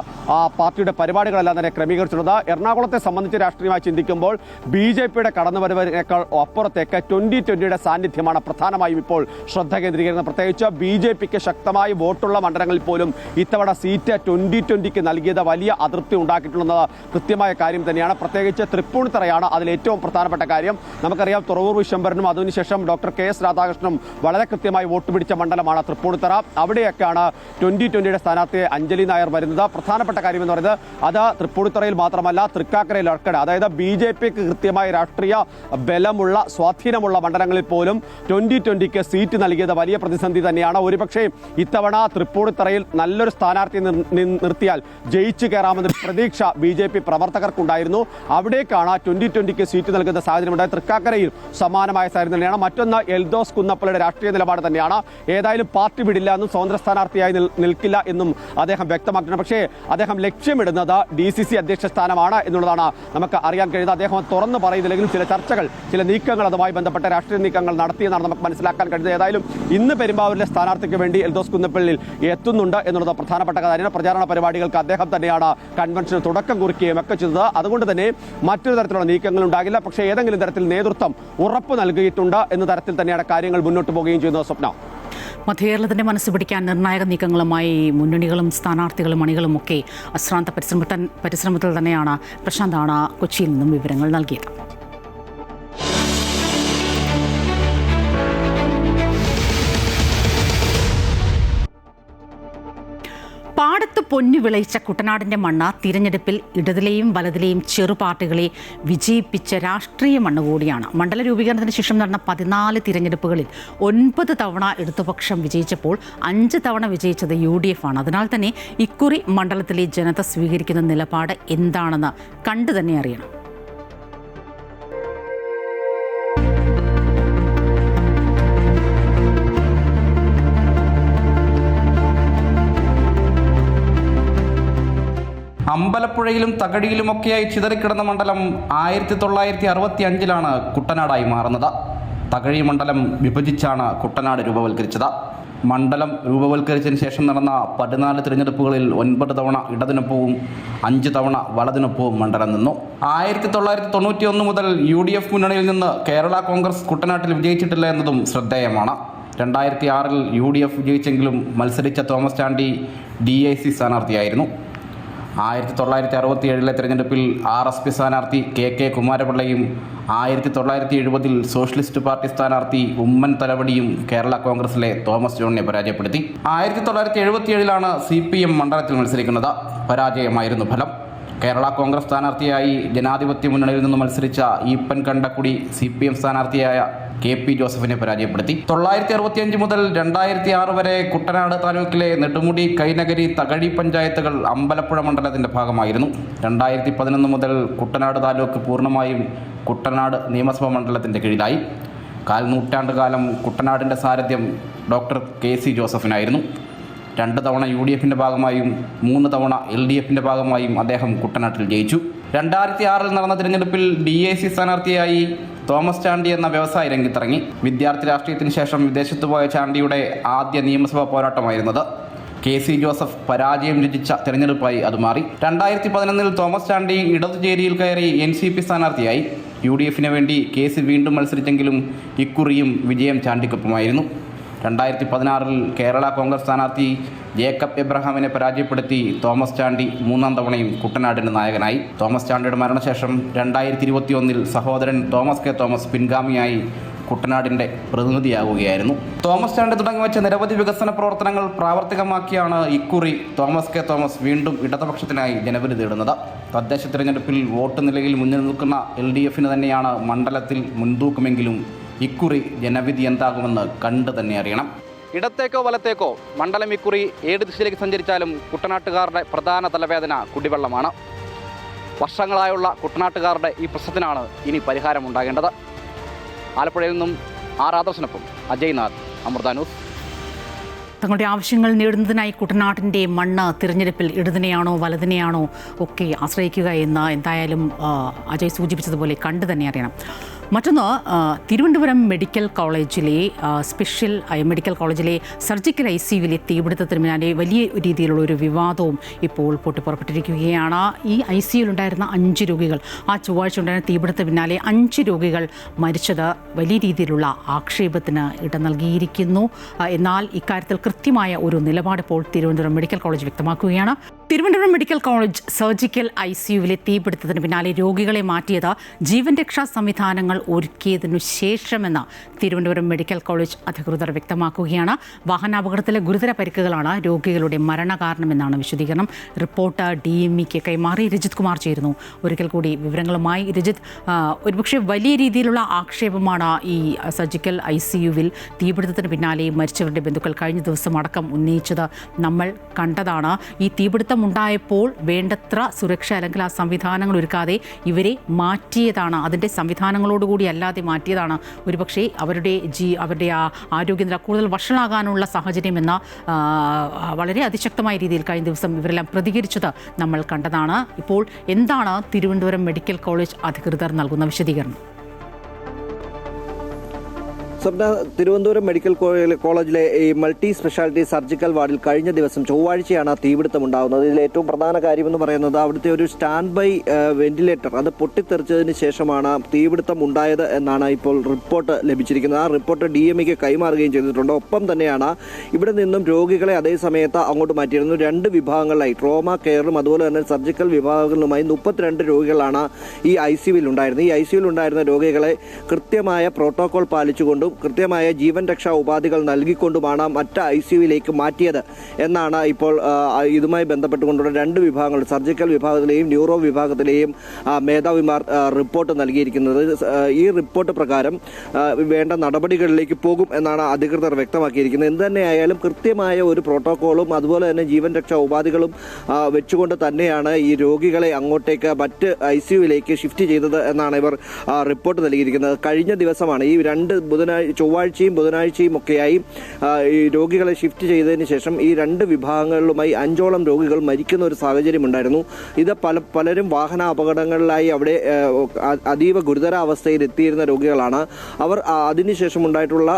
പാർട്ടിയുടെ പരിപാടികളെല്ലാം തന്നെ ക്രമീകരിച്ചിട്ടുള്ളത്. എറണാകുളത്തെ സംബന്ധിച്ച് രാഷ്ട്രീയമായി ചിന്തിക്കുമ്പോൾ BJPയുടെ കടന്നുവരവിനേക്കാൾ അപ്പുറത്തേക്ക് 2020യുടെ സാന്നിധ്യമാണ് പ്രധാനമായും ഇപ്പോൾ ശ്രദ്ധ കേന്ദ്രീകരിക്കുന്നത്. പ്രത്യേകിച്ച് BJPക്ക് ശക്തമായി വോട്ടുള്ള മണ്ഡലങ്ങളിൽ പോലും ഇത്തവണ സീറ്റ് 2020ക്ക് നൽകിയത് വലിയ അതൃപ്തി ഉണ്ടാക്കിയിട്ടുള്ളത് കൃത്യമായ കാര്യം തന്നെയാണ്. പ്രത്യേകിച്ച് തൃപ്പൂണിത്തുറയാണ് അതിൽ ഏറ്റവും പ്രധാനപ്പെട്ട കാര്യം. നമുക്കറിയാം തുറവൂർ വിശ്വംഭരനും അതിനുശേഷം ഡോക്ടർ KS രാധാകൃഷ്ണനും വളരെ കൃത്യമായി വോട്ട് പിടിച്ച മണ്ഡലമാണ് തൃപ്പൂണിത്തുറ. അവിടെയൊക്കെയാണ് 2020യുടെ സ്ഥാനാർത്ഥി അഞ്ജലി നായർ വരുന്നത്. പ്രധാനപ്പെട്ട കാര്യം എന്ന് പറയുന്നത് അത് തൃപ്പൂണിത്തുറയിൽ മാത്രമല്ല, തൃക്കാക്കരയിൽ ഉൾപ്പെടെ, അതായത് BJPക്ക് കൃത്യമായ രാഷ്ട്രീയ ബലമുള്ള, സ്വാധീനമുള്ള മണ്ഡലങ്ങളിൽ പോലും 2020ക്ക് സീറ്റ് നൽകിയത് വലിയ പ്രതിസന്ധി തന്നെയാണ്. ഒരുപക്ഷേ ഇത്തവണ തൃപ്പൂണിത്തുറയിൽ നല്ലൊരു സ്ഥാനാർത്ഥി നിർത്തിയാൽ ജയിച്ചു കയറാമെന്നൊരു പ്രതീക്ഷ BJP പ്രവർത്തകർക്കുണ്ടായിരുന്നു. അവിടേക്കാണ് 2020 സീറ്റ് നൽകുന്ന സാഹചര്യമുണ്ടായത്. തൃക്കാക്കരയിൽ സമാനമായ സാഹചര്യം തന്നെയാണ്. മറ്റൊന്ന് എൽദോസ് കുന്നപ്പള്ളിയുടെ രാഷ്ട്രീയ നിലപാട് തന്നെയാണ്. ഏതായാലും പാർട്ടി വിടില്ല എന്നും സ്വതന്ത്ര സ്ഥാനാർത്ഥിയായി നിൽക്കില്ല എന്നും അദ്ദേഹം വ്യക്തമാക്കിയിട്ടുണ്ട്. പക്ഷേ അദ്ദേഹം ലക്ഷ്യമിടുന്നത് DCC അധ്യക്ഷ സ്ഥാനമാണ് എന്നുള്ളതാണ് നമുക്ക് അറിയാൻ കഴിയുന്നത്. അദ്ദേഹം തുറന്നു പറയുന്നില്ലെങ്കിലും ചില ചർച്ചകൾ, ചില നീക്കങ്ങൾ അതുമായി ബന്ധപ്പെട്ട രാഷ്ട്രീയ നീക്കങ്ങൾ നടത്തിയെന്നാണ് നമുക്ക് മനസ്സിലാക്കാൻ കഴിയുന്നത്. ഏതായാലും ഇന്ന് പെരുമ്പാവൂരിലെ സ്ഥാനാർത്ഥിക്ക് വേണ്ടി എൽദോസ് കുന്നപ്പള്ളിയിൽ എത്തുന്നുണ്ട് എന്നുള്ളത് പ്രധാനപ്പെട്ട കാര്യമാണ്. പ്രചാരണ പരിപാടികൾക്ക് അദ്ദേഹം തന്നെയാണ് കൺവെൻഷന് തുടക്കം കുറിക്കുകയും ഒക്കെ ചെയ്തത്. അതുകൊണ്ട് തന്നെ മറ്റൊരു തരത്തിലുള്ള നീക്കങ്ങൾ ഉണ്ടാകില്ല. പക്ഷേ ഏതെങ്കിലും തരത്തിൽ നേതൃത്വം ഉറപ്പ് നൽകിയിട്ടുണ്ട് എന്ന തരത്തിൽ തന്നെയാണ് കാര്യങ്ങൾ മുന്നോട്ട് പോവുകയും ചെയ്യുന്നത്. സ്വപ്ന, മധ്യകേരളത്തിന്റെ മനസ്സ് പിടിക്കാൻ നിർണായക നീക്കങ്ങളുമായി മുന്നണികളും സ്ഥാനാർത്ഥികളും അണികളും ഒക്കെ അശ്രാന്ത പരിശ്രമത്തിൽ തന്നെയാണ്. പ്രശാന്താണ് കൊച്ചിയിൽ നിന്നും വിവരങ്ങൾ നൽകിയത്. പാടത്ത് പൊന്നു വിളയിച്ച കുട്ടനാടിന്റെ മണ്ണ് തിരഞ്ഞെടുപ്പിൽ ഇടതിലെയും വലതിലെയും ചെറു പാർട്ടികളെ വിജയിപ്പിച്ച രാഷ്ട്രീയ മണ്ണ് കൂടിയാണ്. മണ്ഡല രൂപീകരണത്തിന് ശേഷം നടന്ന 14 തിരഞ്ഞെടുപ്പുകളിൽ 9 തവണ ഇടതുപക്ഷം വിജയിച്ചപ്പോൾ 5 തവണ വിജയിച്ചത് UDF ആണ്. അതിനാൽ തന്നെ ഇക്കുറി മണ്ഡലത്തിലെ ജനത സ്വീകരിക്കുന്ന നിലപാട് എന്താണെന്ന് കണ്ടു തന്നെ അറിയണം. അമ്പലപ്പുഴയിലും തകഴിയിലുമൊക്കെയായി ചിതറിക്കിടന്ന മണ്ഡലം 1965 കുട്ടനാടായി മാറുന്നത്. തകഴി മണ്ഡലം വിഭജിച്ചാണ് കുട്ടനാട് രൂപവൽക്കരിച്ചത്. മണ്ഡലം രൂപവൽക്കരിച്ചതിന് ശേഷം നടന്ന 14 തിരഞ്ഞെടുപ്പുകളിൽ 9 തവണ ഇടതിനൊപ്പവും 5 തവണ വലതിനൊപ്പവും മണ്ഡലം നിന്നു. 1991 മുതൽ UDF മുന്നണിയിൽ നിന്ന് കേരള കോൺഗ്രസ് കുട്ടനാട്ടിൽ വിജയിച്ചിട്ടില്ല എന്നതും ശ്രദ്ധേയമാണ്. 2006 UDF വിജയിച്ചെങ്കിലും മത്സരിച്ച തോമസ് ചാണ്ടി DIC സ്ഥാനാർത്ഥിയായിരുന്നു. 1967 തിരഞ്ഞെടുപ്പിൽ RSP സ്ഥാനാർത്ഥി KK കുമാരപിള്ളയും 1970 സോഷ്യലിസ്റ്റ് പാർട്ടി സ്ഥാനാർത്ഥി ഉമ്മൻ തലവടിയും കേരള കോൺഗ്രസിലെ തോമസ് ജോണിനെ പരാജയപ്പെടുത്തി. 1977 CPM മണ്ഡലത്തിൽ മത്സരിക്കുന്നത്. പരാജയമായിരുന്നു ഫലം. കേരള കോൺഗ്രസ് സ്ഥാനാർത്ഥിയായി ജനാധിപത്യ മുന്നണിയിൽ നിന്ന് മത്സരിച്ച ഈപ്പൻ കണ്ടക്കുടി CPM സ്ഥാനാർത്ഥിയായ KP ജോസഫിനെ പരാജയപ്പെടുത്തി. 1965 മുതൽ 2006 വരെ കുട്ടനാട് താലൂക്കിലെ നെടുമുടി, കൈനകരി, തകഴി പഞ്ചായത്തുകൾ അമ്പലപ്പുഴ മണ്ഡലത്തിൻ്റെ ഭാഗമായിരുന്നു. 2011 മുതൽ കുട്ടനാട് താലൂക്ക് പൂർണ്ണമായും കുട്ടനാട് നിയമസഭാ മണ്ഡലത്തിൻ്റെ കീഴിലായി. 4 നൂറ്റാണ്ടുകാലം കുട്ടനാടിൻ്റെ സാരഥ്യം ഡോക്ടർ KC ജോസഫിനായിരുന്നു. 2 തവണ UDFിൻ്റെ ഭാഗമായും 3 തവണ LDFിൻ്റെ ഭാഗമായും അദ്ദേഹം കുട്ടനാട്ടിൽ ജയിച്ചു. 2006 നടന്ന തിരഞ്ഞെടുപ്പിൽ DIC സ്ഥാനാർത്ഥിയായി തോമസ് ചാണ്ടി എന്ന വ്യവസായി രംഗത്തിറങ്ങി. വിദ്യാർത്ഥി രാഷ്ട്രീയത്തിന് ശേഷം വിദേശത്ത് പോയ ചാണ്ടിയുടെ ആദ്യ നിയമസഭാ പോരാട്ടമായിരുന്നത്. KC ജോസഫ് പരാജയം രുചിച്ച തിരഞ്ഞെടുപ്പായി അത് മാറി. 2011 തോമസ് ചാണ്ടി ഇടതുചേരിയിൽ കയറി NCP സ്ഥാനാർത്ഥിയായി. UDFിന് വേണ്ടി KC വീണ്ടും മത്സരിച്ചെങ്കിലും ഇക്കുറിയും വിജയം ചാണ്ടിക്കൊപ്പമായിരുന്നു. 2016 കേരള കോൺഗ്രസ് സ്ഥാനാർത്ഥി ജേക്കബ് എബ്രഹാമിനെ പരാജയപ്പെടുത്തി തോമസ് ചാണ്ടി 3ാം തവണയും കുട്ടനാടിൻ്റെ നായകനായി. തോമസ് ചാണ്ടിയുടെ മരണശേഷം 2021 സഹോദരൻ തോമസ് K തോമസ് പിൻഗാമിയായി കുട്ടനാടിൻ്റെ പ്രതിനിധിയാകുകയായിരുന്നു. തോമസ് ചാണ്ടി തുടങ്ങിവെച്ച നിരവധി വികസന പ്രവർത്തനങ്ങൾ പ്രാവർത്തികമാക്കിയാണ് ഇക്കുറി തോമസ് K തോമസ് വീണ്ടും ഇടതുപക്ഷത്തിനായി ജനവിധി തേടുന്നത്. തദ്ദേശ തിരഞ്ഞെടുപ്പിൽ വോട്ട് നിലയിൽ മുന്നിൽ നിൽക്കുന്ന LDFിന് തന്നെയാണ് മണ്ഡലത്തിൽ മുൻതൂക്കമെങ്കിലും ഇക്കുറി ജനവിധി എന്താകുമെന്ന് കണ്ടു തന്നെ അറിയണം. ഇടത്തേക്കോ വലത്തേക്കോ മണ്ഡലം ഇക്കുറി ഏത് ദിശയിലേക്ക് സഞ്ചരിച്ചാലും കുട്ടനാട്ടുകാരുടെ പ്രധാന തലവേദന കുടിവെള്ളമാണ്. വർഷങ്ങളായുള്ള കുട്ടനാട്ടുകാരുടെ ഈ പ്രശ്നത്തിനാണ് ഇനി പരിഹാരമുണ്ടാകേണ്ടത്. ആലപ്പുഴയിൽ നിന്നും ആദർശനൊപ്പം അജയ് നാഥ്, അമൃത ന്യൂസ്. തങ്ങളുടെ ആവശ്യങ്ങൾ നേടുന്നതിനായി കുട്ടനാട്ടിൻ്റെ മണ്ണ് തിരഞ്ഞെടുപ്പിൽ ഇടതിനെയാണോ വലതിനെയാണോ ഒക്കെ ആശ്രയിക്കുക എന്ന് എന്തായാലും അജയ് സൂചിപ്പിച്ചതുപോലെ കണ്ടു തന്നെ അറിയണം. മറ്റൊന്ന്, തിരുവനന്തപുരം മെഡിക്കൽ കോളേജിലെ മെഡിക്കൽ കോളേജിലെ സർജിക്കൽ ICUവിലെ തീപിടുത്തത്തിന് പിന്നാലെ വലിയ രീതിയിലുള്ള ഒരു വിവാദവും ഇപ്പോൾ പൊട്ടിപ്പുറപ്പെട്ടിരിക്കുകയാണ്. ഈ ICUവിലുണ്ടായിരുന്ന 5 രോഗികൾ, ആ ചൊവ്വാഴ്ച ഉണ്ടായിരുന്ന തീപിടുത്തത്തിന് പിന്നാലെ 5 രോഗികൾ മരിച്ചത് വലിയ രീതിയിലുള്ള ആക്ഷേപത്തിന് ഇട നൽകിയിരിക്കുന്നു. എന്നാൽ ഇക്കാര്യത്തിൽ കൃത്യമായ ഒരു നിലപാട് ഇപ്പോൾ തിരുവനന്തപുരം മെഡിക്കൽ കോളേജ് വ്യക്തമാക്കുകയാണ്. തിരുവനന്തപുരം മെഡിക്കൽ കോളേജ് സർജിക്കൽ ICUവിലെ തീപിടുത്തത്തിന് പിന്നാലെ രോഗികളെ മാറ്റിയത് ജീവൻ രക്ഷാ സംവിധാനങ്ങൾ ഒരുക്കിയതിനു ശേഷമെന്ന് തിരുവനന്തപുരം മെഡിക്കൽ കോളേജ് അധികൃതർ വ്യക്തമാക്കുകയാണ്. വാഹനാപകടത്തിലെ ഗുരുതര പരിക്കുകളാണ് രോഗികളുടെ മരണകാരണമെന്നാണ് വിശദീകരണം. റിപ്പോർട്ട് DMEക്ക് കൈമാറി രജിത് കുമാർ ചേരുന്നു. ഒരിക്കൽ കൂടി വിവരങ്ങളുമായി രജിത്, ഒരുപക്ഷെ വലിയ രീതിയിലുള്ള ആക്ഷേപമാണ് ഈ സർജിക്കൽ ICUവിൽ തീപിടുത്തത്തിന് പിന്നാലെ മരിച്ചവരുടെ ബന്ധുക്കൾ കഴിഞ്ഞ ദിവസം അടക്കം ഉന്നയിച്ചത് നമ്മൾ കണ്ടതാണ്. ഈ തീപിടുത്തം ഉണ്ടായപ്പോൾ വേണ്ടത്ര സുരക്ഷ അല്ലെങ്കിൽ ആ സംവിധാനങ്ങൾ ഒരുക്കാതെ ഇവരെ മാറ്റിയതാണ്, അതിൻ്റെ സംവിധാനങ്ങളോടുകൂടി അല്ലാതെ മാറ്റിയതാണ് ഒരുപക്ഷെ അവരുടെ ആ ആരോഗ്യനില കൂടുതൽ വഷളാകാനുള്ള സാഹചര്യമെന്ന വളരെ അതിശക്തമായ രീതിയിൽ കഴിഞ്ഞ ദിവസം ഇവരെല്ലാം പ്രതികരിച്ചത് നമ്മൾ കണ്ടതാണ്. ഇപ്പോൾ എന്താണ് തിരുവനന്തപുരം മെഡിക്കൽ കോളേജ് അധികൃതർ നൽകുന്ന വിശദീകരണം? സ്വപ്ന, തിരുവനന്തപുരം മെഡിക്കൽ കോളേജിലെ ഈ മൾട്ടി സ്പെഷ്യാലിറ്റി സർജിക്കൽ വാർഡിൽ കഴിഞ്ഞ ദിവസം ചൊവ്വാഴ്ചയാണ് തീപിടുത്തം ഉണ്ടാകുന്നത്. ഇതിൽ ഏറ്റവും പ്രധാന കാര്യമെന്ന് പറയുന്നത് അവിടുത്തെ ഒരു സ്റ്റാൻഡ് ബൈ വെന്റിലേറ്റർ അത് പൊട്ടിത്തെറിച്ചതിന് ശേഷമാണ് തീപിടുത്തം ഉണ്ടായത് എന്നാണ് ഇപ്പോൾ റിപ്പോർട്ട് ലഭിച്ചിരിക്കുന്നത്. ആ റിപ്പോർട്ട് DMEക്ക് കൈമാറുകയും ചെയ്തിട്ടുണ്ട്. ഒപ്പം തന്നെയാണ് ഇവിടെ നിന്നും രോഗികളെ അതേ സമയത്ത് അങ്ങോട്ട് മാറ്റിയിരുന്നു. 2 വിഭാഗങ്ങളിലായി ട്രോമ കെയറും അതുപോലെ തന്നെ സർജിക്കൽ വിഭാഗങ്ങളുമായി 32 രോഗികളാണ് ഈ ICUവിൽ ഉണ്ടായിരുന്നത്. ഈ ICUവിൽ ഉണ്ടായിരുന്ന രോഗികളെ കൃത്യമായ പ്രോട്ടോകോൾ പാലിച്ചുകൊണ്ടും കൃത്യമായ ജീവൻ രക്ഷാ ഉപാധികൾ നൽകിക്കൊണ്ടുമാണ് മറ്റ് ICUവിലേക്ക് മാറ്റിയത് എന്നാണ് ഇപ്പോൾ ഇതുമായി ബന്ധപ്പെട്ടുകൊണ്ടുള്ള 2 വിഭാഗങ്ങൾ, സർജിക്കൽ വിഭാഗത്തിലെയും ന്യൂറോ വിഭാഗത്തിലെയും മേധാവിമാർ റിപ്പോർട്ട് നൽകിയിരിക്കുന്നത്. ഈ റിപ്പോർട്ട് പ്രകാരം വേണ്ട നടപടികളിലേക്ക് പോകും എന്നാണ് അധികൃതർ വ്യക്തമാക്കിയിരിക്കുന്നത്. എന്ത് തന്നെയായാലും കൃത്യമായ ഒരു പ്രോട്ടോകോളും അതുപോലെ തന്നെ ജീവൻ രക്ഷാ ഉപാധികളും വെച്ചുകൊണ്ട് തന്നെയാണ് ഈ രോഗികളെ അങ്ങോട്ടേക്ക് മറ്റ് ICUവിലേക്ക് ഷിഫ്റ്റ് ചെയ്തത് എന്നാണ് ഇവർ റിപ്പോർട്ട് നൽകിയിരിക്കുന്നത്. കഴിഞ്ഞ ദിവസമാണ് ഈ 2 ചൊവ്വാഴ്ചയും ബുധനാഴ്ചയും ഒക്കെയായി ഈ രോഗികളെ ഷിഫ്റ്റ് ചെയ്തതിന് ശേഷം ഈ 2 വിഭാഗങ്ങളിലുമായി 5ഓളം രോഗികൾ മരിക്കുന്ന ഒരു സാഹചര്യം ഉണ്ടായിരുന്നു. ഇത് പലരും വാഹന അപകടങ്ങളിലായി അവിടെ അതീവ ഗുരുതരാവസ്ഥയിൽ എത്തിയിരുന്ന രോഗികളാണ്. അവർ അതിനുശേഷം ഉണ്ടായിട്ടുള്ള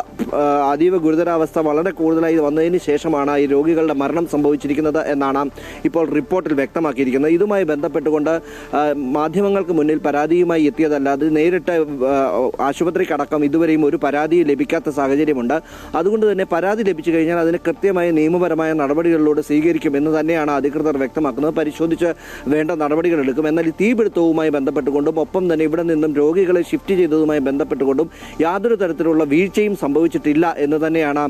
അതീവ ഗുരുതരാവസ്ഥ വളരെ കൂടുതലായി വന്നതിന് ശേഷമാണ് ഈ രോഗികളുടെ മരണം സംഭവിച്ചിരിക്കുന്നത് എന്നാണ് ഇപ്പോൾ റിപ്പോർട്ടിൽ വ്യക്തമാക്കിയിരിക്കുന്നത്. ഇതുമായി ബന്ധപ്പെട്ടുകൊണ്ട് മാധ്യമങ്ങൾക്ക് മുന്നിൽ പരാതിയുമായി എത്തിയതല്ലാതെ നേരിട്ട് ആശുപത്രിക്കടക്കം ഇതുവരെയും ഒരു പരാതി ലഭിക്കാത്ത സാഹചര്യമുണ്ട്. അതുകൊണ്ട് തന്നെ പരാതി ലഭിച്ചു കഴിഞ്ഞാൽ അതിന് കൃത്യമായ നിയമപരമായ നടപടികളിലൂടെ സ്വീകരിക്കുമെന്ന് തന്നെയാണ് അധികൃതർ വ്യക്തമാക്കുന്നത്. പരിശോധിച്ച് വേണ്ട നടപടികൾ എടുക്കും. എന്നാൽ ഈ തീപിടുത്തവുമായി ബന്ധപ്പെട്ടുകൊണ്ടും ഒപ്പം തന്നെ ഇവിടെ നിന്നും രോഗികളെ ഷിഫ്റ്റ് ചെയ്തതുമായി ബന്ധപ്പെട്ടുകൊണ്ടും യാതൊരു തരത്തിലുള്ള വീഴ്ചയും സംഭവിച്ചിട്ടില്ല എന്ന് തന്നെയാണ്